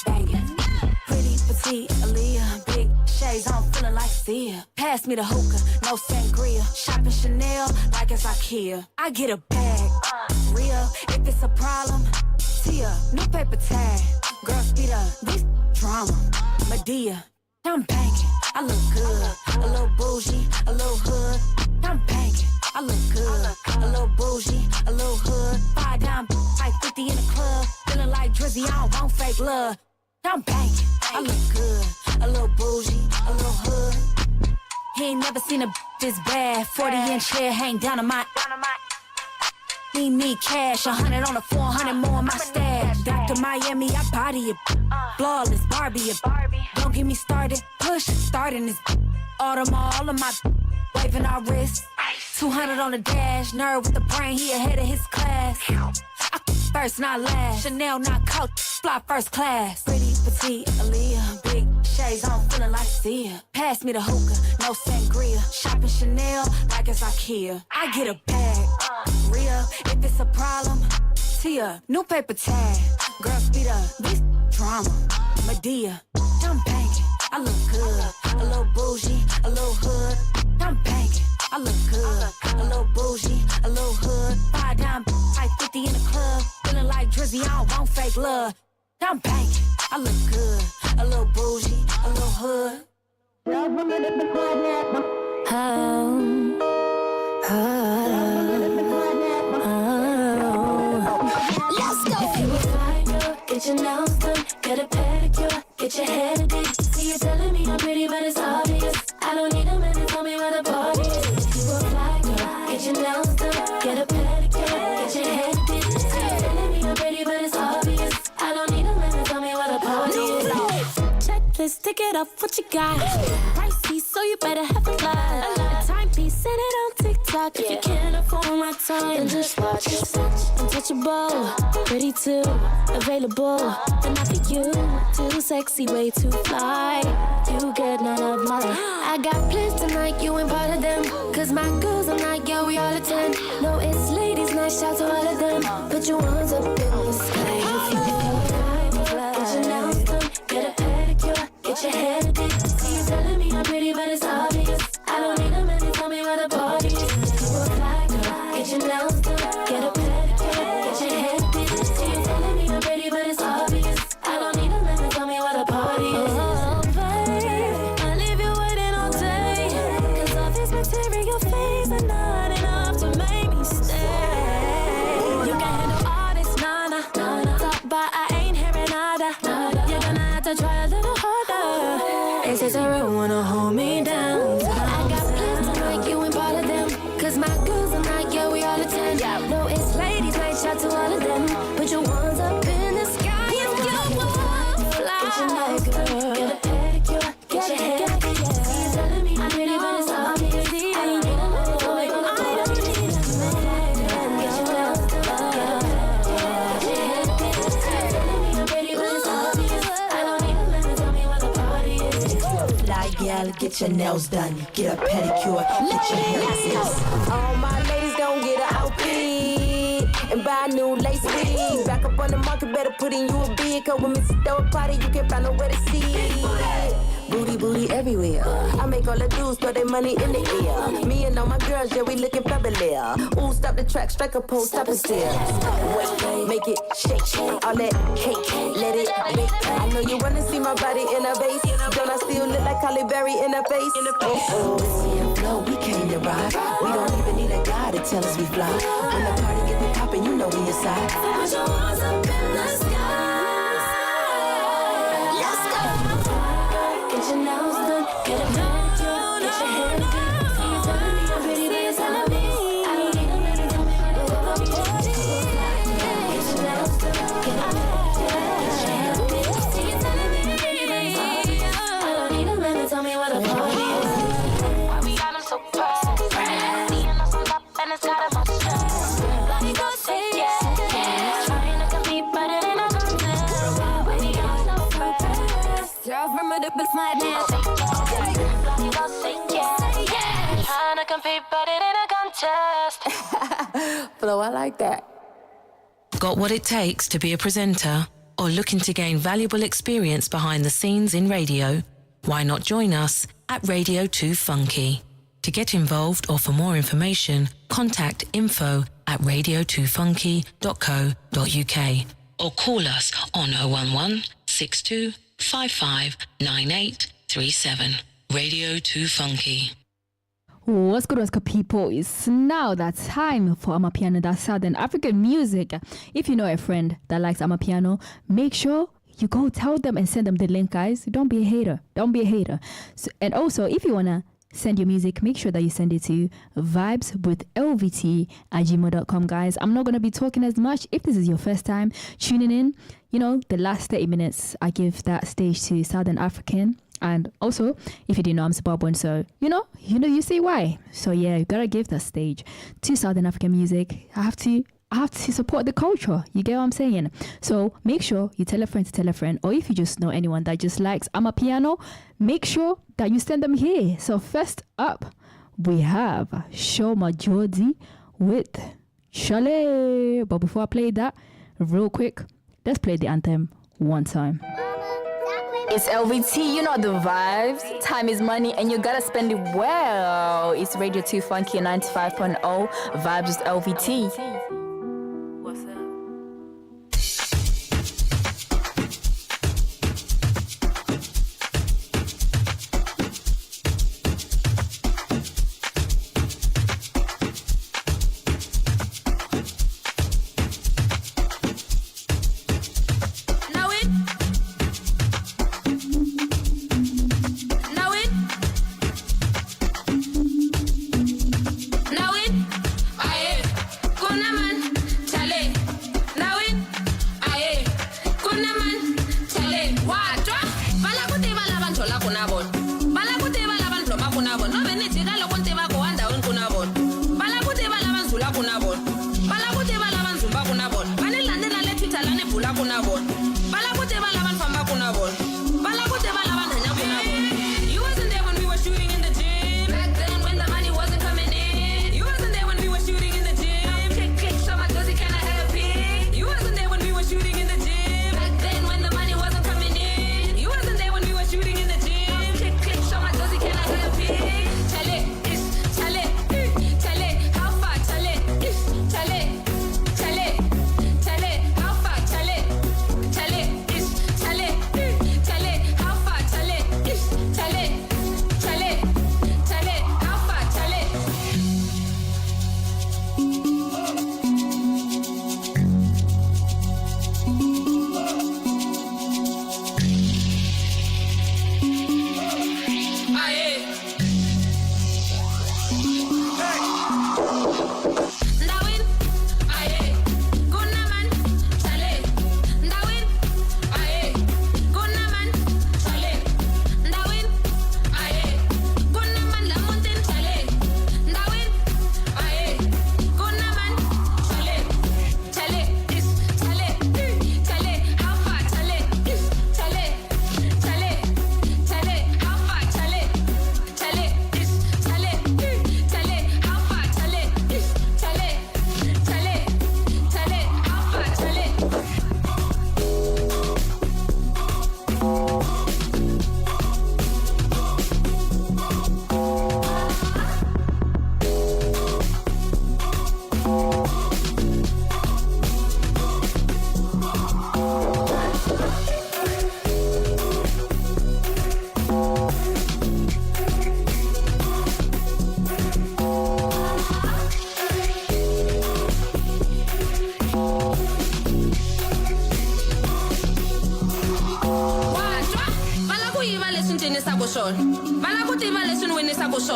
bang it. Pretty petite Aaliyah, big shades on, feeling like Sia. Pass me the hookah, no sangria. Shopping Chanel like it's IKEA. I get a bag, real. If it's a problem, Tia, new paper tag. Girl, speed up, this drama. Medea, I'm banging. I look good, a little bougie, a little hood. I'm banging. I look good, a little bougie, a little hood. 5 down, like 50 in the club. Feeling like Drizzy, I don't want fake love. I'm banging. I look good, a little bougie, a little hood. He ain't never seen a this bad. 40-inch hair hang down on my. Need cash, 100 on the 400 more on my stash. Dr. Miami, I body it. Flawless Barbie it. Don't get me started, push, starting this. All of my waving our wrists. 200 on the dash, nerd with the brain, he ahead of his class. I first, not last. Chanel, not coach, fly first class. Pretty petite Aaliyah, big shades on, feeling like Sia. Pass me the hookah, no sangria. Shopping Chanel like it's IKEA. I get a bag, real. If it's a problem, Tia, new paper tag. Girl, speed up, this drama. Medea, I'm banging. I look good, a little bougie, a little hood. I'm banging. I look good, a little bougie, a little hood. 5 down, like 50 in the club. Feeling like Drizzy, I don't want fake love. I'm banging. I look good, a little bougie, a little hood. Let's go. If you a fly girl, get your nails done, get a pedicure, get your hair did. See you telling me I'm pretty, but it's obvious. I don't need a man to tell me where the party is. If you a fly girl, get your nails done, get a pedicure, get your hair did. See you telling me I'm pretty, but it's obvious. I don't need a man to tell me where the party is. Checklist, tick it up, what you got? Pricey, so you better have a fly. A timepiece, send it on TikTok. If you can't afford my time, then just watch. Untouchable, pretty too, available, but not for you. Too sexy, way too fly. You get none of mine. I got plans tonight, you ain't part of them. Cause my girls are like, yeah, we all attend. No, it's ladies' night, shout to all of them. Put your ones up in the sky. If you fly, get your nails done, get a pedicure, get your hair did. See you telling me I'm pretty, but it's obvious. I don't need a man to tell me where the party is. You a fly girl, get your nails done, get a pedicure, get your hair did. See you telling me I'm pretty, but it's obvious. I don't need a man to tell me where the party is. Oh, babe, I leave you waiting all day. Cause all this material things are not enough to make me stay. You can handle all this, nana. Talk but I ain't hearing nada. You're gonna have to try a little harder. They say Sarah wanna hold me down. I got plans tonight, you ain't part of them. Cause my girls are not, yeah, we all attend. No, it's ladies night, shout to all of them. Put your ones up in the sky if you want fly. Get your nails done, get a pedicure, get your hair did. See you telling me I'm pretty, but it's obvious. I don't need a man to tell me where the party is. Get your nails done, get a pedicure, get your hair did. See you telling me I'm pretty, but it's obvious. I don't need a man to tell me where the party is. Fly gal, get your nails done, get a pedicure, get your hair did. All my ladies gon' get an outfit and buy new lace wigs. Back up on the market, better put in you a bid. Cause when Mrs. throw a party, you can't find nowhere to see. Booty, booty everywhere. I make all the dudes throw their money in the air. Me and all my girls, yeah, we looking fabulous. Ooh, stop the track, strike a pose, stop and stare. Wait, make it shake, all that cake, let it bake. I know you wanna see my body in a vase. Don't I still look like Halle Berry in a face? Oh, flow, we came to rock. We don't even need a guy to tell us we fly. When the party get the poppin', you know we inside. Put your arms up in the sky. Let's go. Get your nails done, get a pedicure, get your hair done. See you telling me I'm pretty, but it's obvious. I don't need a man to tell me where the party is. Get your nails done, get a pedicure, get your hair done. but my dance. Trying to compete, but it ain't a contest. Flow, I like that. Got what it takes to be a presenter? Or looking to gain valuable experience behind the scenes in radio? Why not join us at Radio 2 Funky? To get involved or for more information, contact info@radio2funky.co.uk or call us on 011 62 55 9837. Radio 2 Funky. What's good, people? It's now that time for Amapiano, that Southern African music. If you know a friend that likes Amapiano, make sure you go tell them and send them the link, guys. Don't be a hater. Don't be a hater. So, and also, if you want to send your music, make sure that you send it to vibeswithlvt@gmail.com, guys. I'm not going to be talking as much. If this is your first time tuning in, you know, the last 30 minutes, I give that stage to Southern African. And also, if you didn't know, I'm Zimbabwean, so you see why. So yeah, you gotta give that stage to Southern African music. I have to support the culture. You get what I'm saying? So make sure you tell a friend to tell a friend, or if you just know anyone that just likes Amapiano, make sure that you send them here. So first up, we have Shoma Jordi with Chalet. But before I play that, real quick, let's play the anthem one time. It's LVT, you know the vibes. Time is money and you gotta spend it well. It's Radio 2 Funky 95.0. Vibes is LVT. What's up?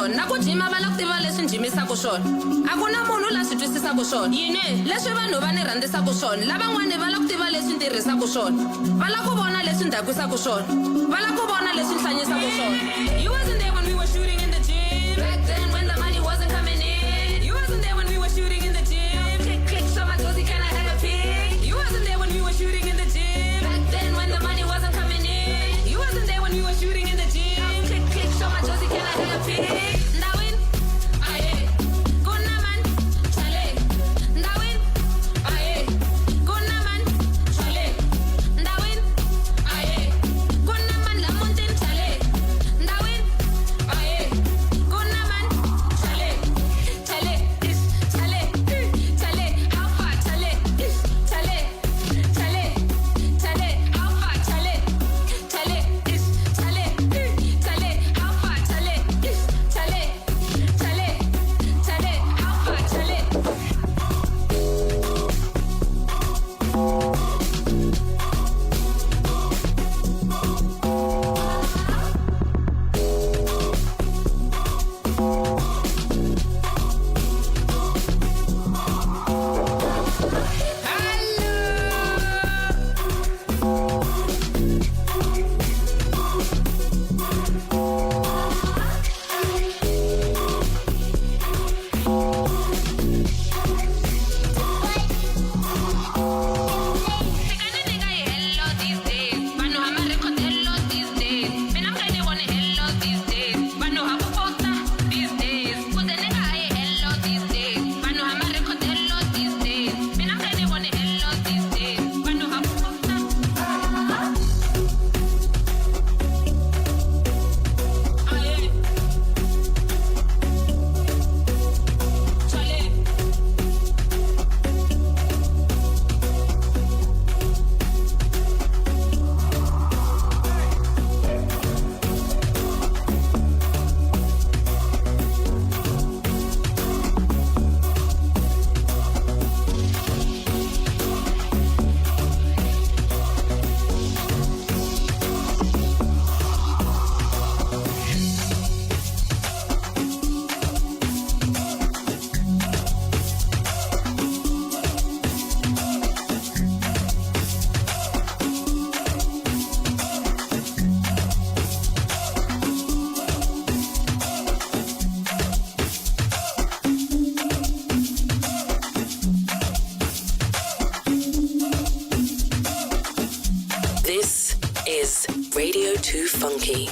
nakujima balaktiva leswi njhimisaka swona a ku na munhu la swi twisisaka swona yini leswi vanhu va ni rhandzisaka swona lavan'wani va la ku tiva leswi ntirhisaka swona va la ku vona leswi ndakwisaka swona va la ku vona leswi nhlanyisaka swona. You wasn't there when we were shooting in the gym back then when the money wasn't coming in. You wasn't there when we were shooting in the gym. Click click show my toes, can I have a pic? You wasn't there when we were shooting in the gym back then when the money wasn't coming in. You wasn't there when we were shooting in Radio 2 Funky.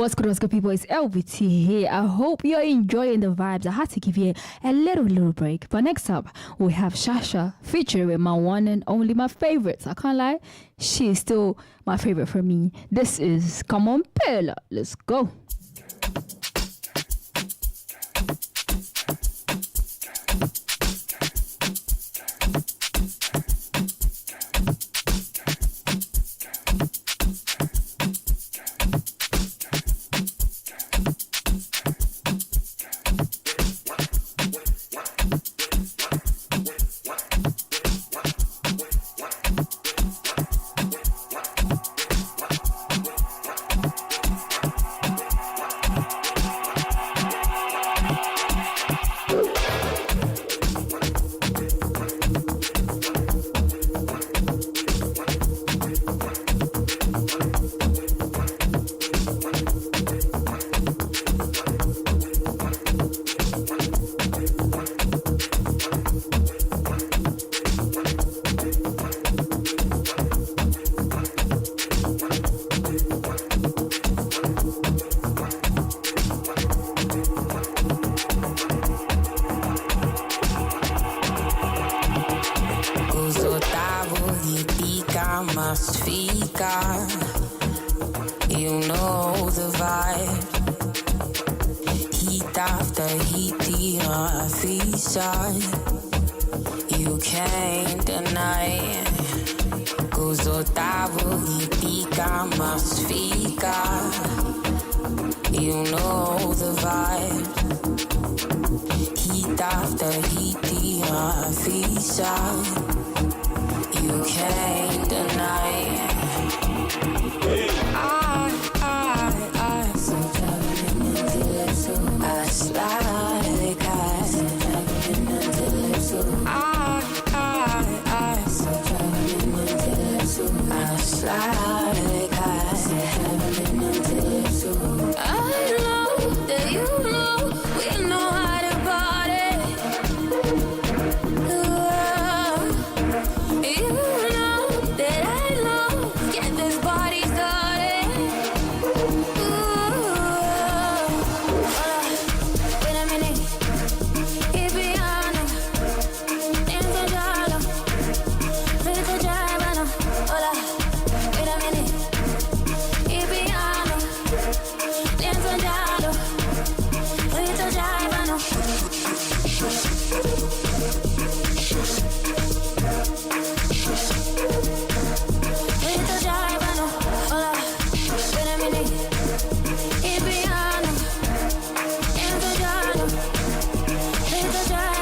What's good, people? It's LVT here. I hope you're enjoying the vibes. I had to give you a little break. But next up, we have Shasha featuring my one and only, my favorites. I can't lie, she's still my favorite for me. This is Come On Pella. Let's go. You can't deny Kuzotavolitika masfika. You know the vibe. Heat after heat, Afisa. You can't deny I slide like I know that you know we know how to party. You know that I know. Get this party started. Wait a minute. If we are dentro giallo, dentro giallo. Hola. Wait a minute. If we are dentro giallo, dentro giallo. Dentro giallo. Hola. Wait a minute. If we are dentro giallo, dentro giallo.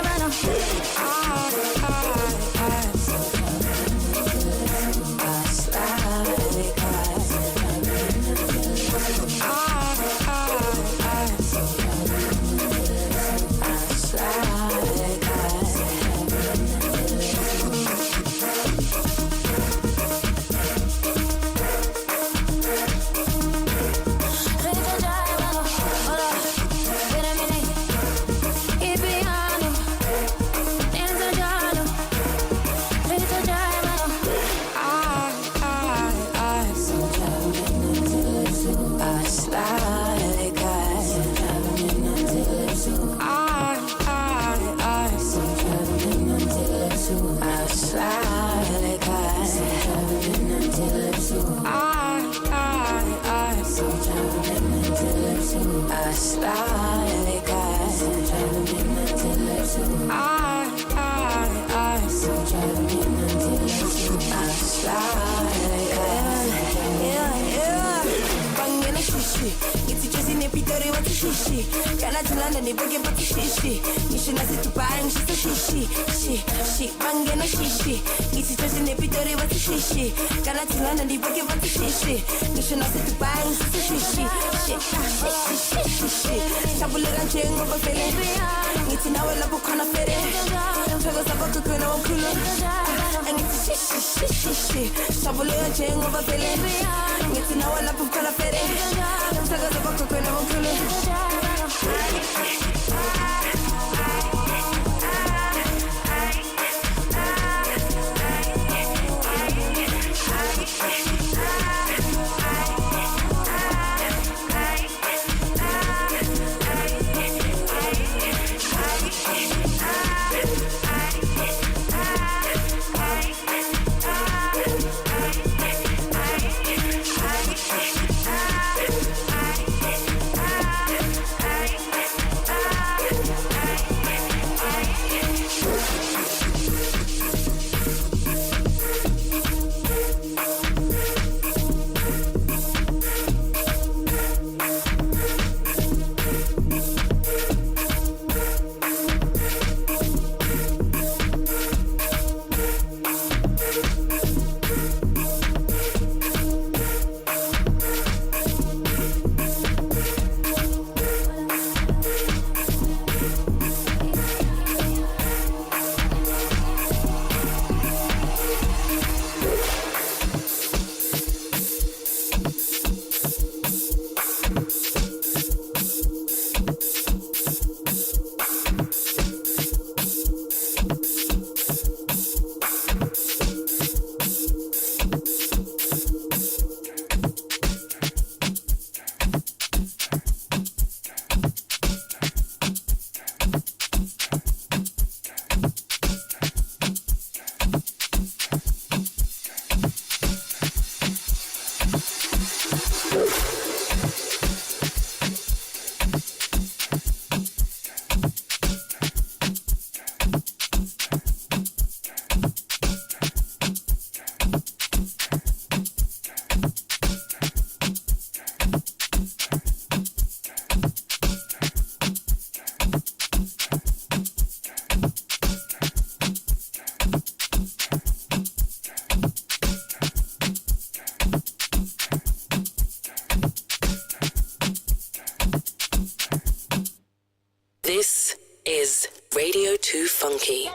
Radio 2 Funky.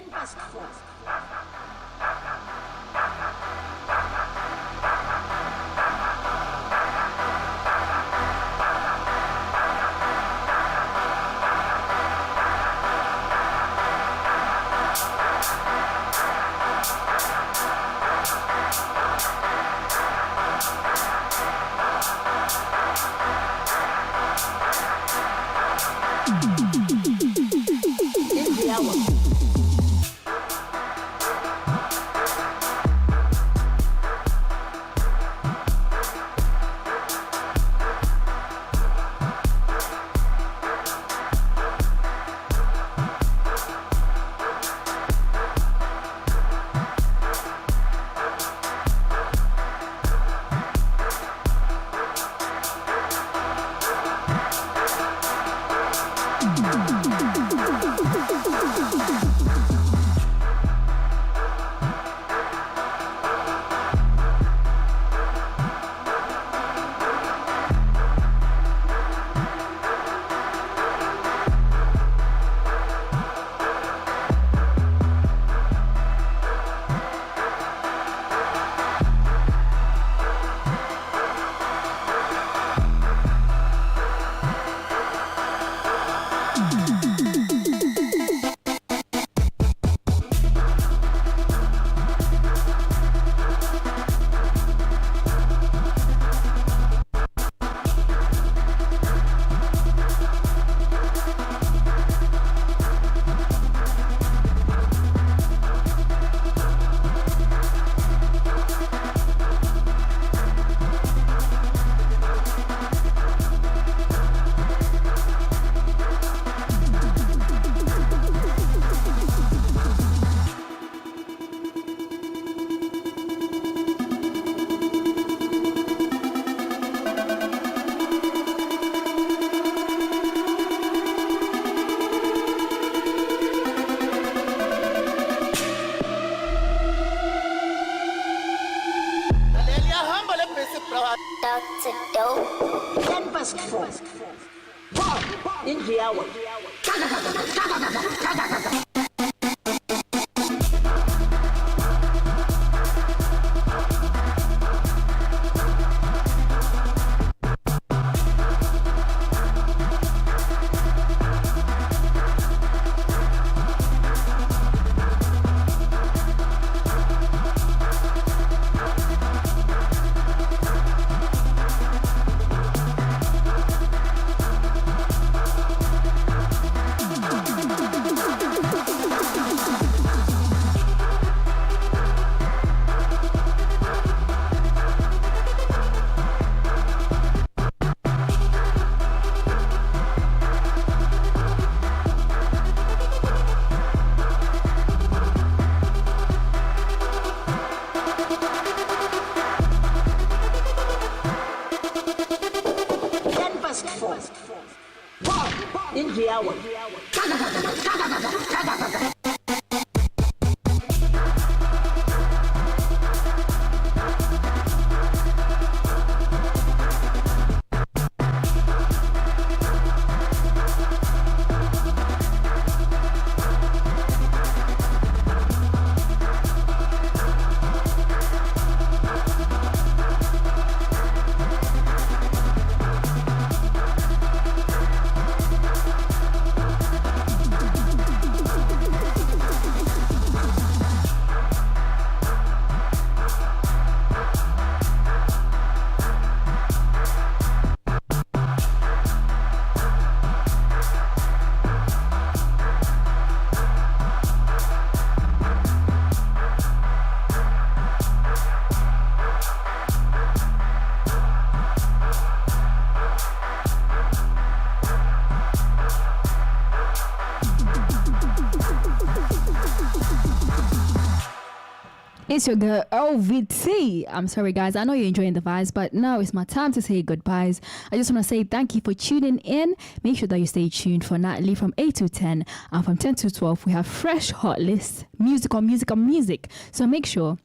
It's your girl LVT. I'm sorry guys, I know you're enjoying the vibes, but now it's my time to say goodbyes. I just want to say thank you for tuning in. Make sure that you stay tuned for nightly from 8 to 10, and from 10 to 12 we have fresh hot lists, music on music on music. So make sure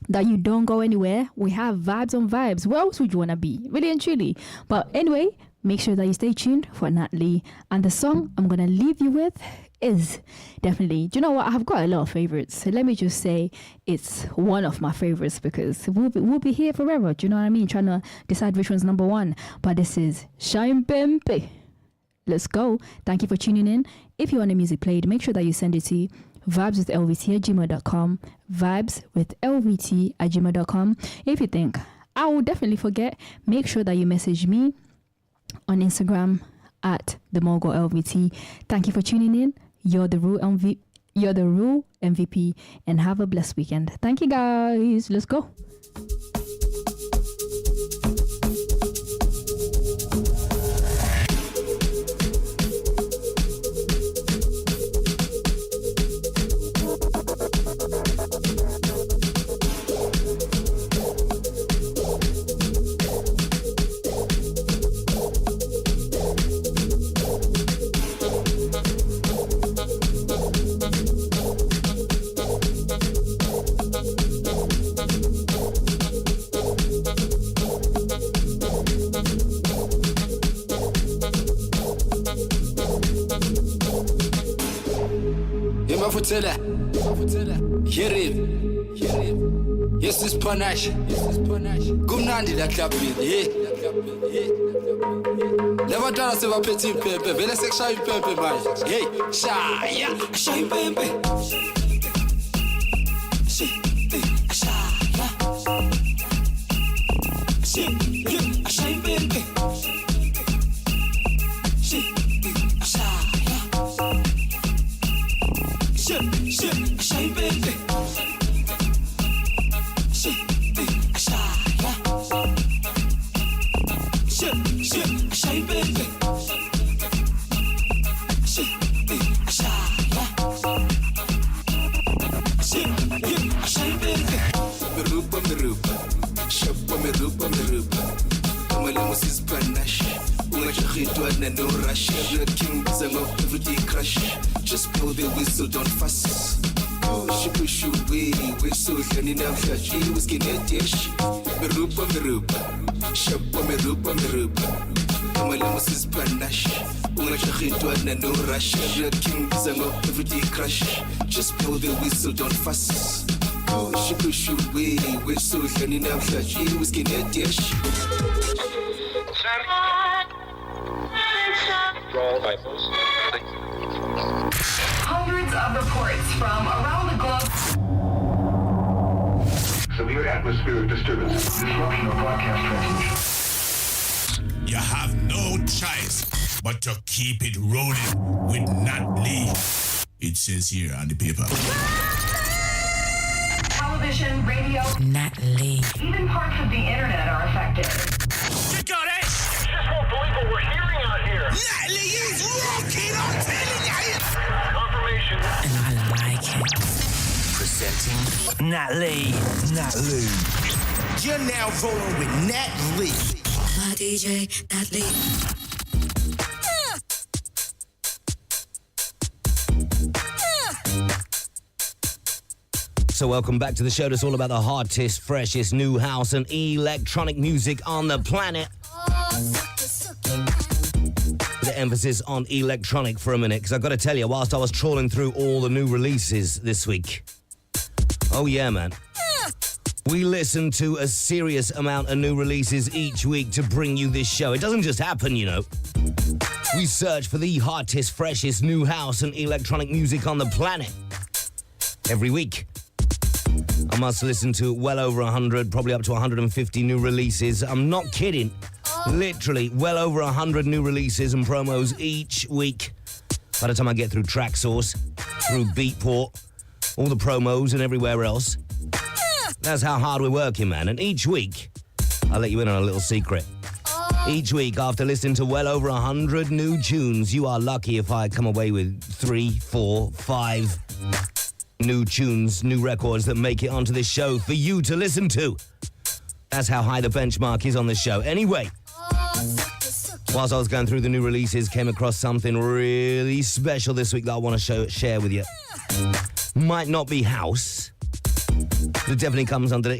that you don't go anywhere. We have vibes on vibes. Where else would you want to be? Really and truly. But anyway, make sure that you stay tuned for Natalie. And the song I'm going to leave you with is definitely, do you know what? I've got a lot of favorites. So let me just say it's one of my favorites because we'll be here forever. Do you know what I mean? Trying to decide which one's number one. But this is Shine Pempe. Let's go. Thank you for tuning in. If you want the music played, make sure that you send it to vibeswithlvt@gmail.com. vibeswithlvt@gmail.com. If you think I will definitely forget, make sure that you message me on Instagram at the Mogul LVT. Thank you for tuning in. You're the real MVP, and have a blessed weekend. Thank you guys. Let's go. Hear it. Yes, this panache. Kumnandi la clubbing. Never done a petit pepe. Vele sexual pepe, man. Hey, shaya, shine pepe. Just blow the whistle, don't fuss. Oh, she push away, whistle, and in a flash, she was getting a dish. Merupa, Shapa, Merupa. Amalim is panache. Unachahitwa na no rush. The king is a everyday crush. Just blow the whistle, don't fuss. Oh, she push away, whistle, and in a flash, she was getting a dish. Hundreds of reports from around the globe. Severe atmospheric disturbance. Disruption of broadcast transmission. You have no choice but to keep it rolling with Nat Lee. It says here on the paper. Television, radio, Nat Lee. even parts of the internet are affected. You got it? You just won't believe what we're hearing out here. Nat Lee is rocking, I'm telling you. Confirmation. And I like it. Presenting Nat Lee. You're now rolling with Nat Lee. My DJ, Nat Lee. So welcome back to the show that's all about the hottest, freshest new house and electronic music on the planet. The emphasis on electronic for a minute, because I've got to tell you, whilst I was trawling through all the new releases this week, oh yeah, man, we listen to a serious amount of new releases each week to bring you this show. It doesn't just happen, you know. We search for the hottest, freshest new house and electronic music on the planet every week. I must listen to well over 100, probably up to 150 new releases. I'm not kidding. Literally, well over 100 new releases and promos each week. By the time I get through TrackSource, through Beatport, all the promos and everywhere else. That's how hard we're working, man. And each week, I'll let you in on a little secret. Each week, after listening to well over 100 new tunes, you are lucky if I come away with 3, 4, 5 new tunes, new records that make it onto this show for you to listen to. That's how high the benchmark is on the show. Anyway, whilst I was going through the new releases, came across something really special this week that I want to share with you. Might not be house, but it definitely comes under the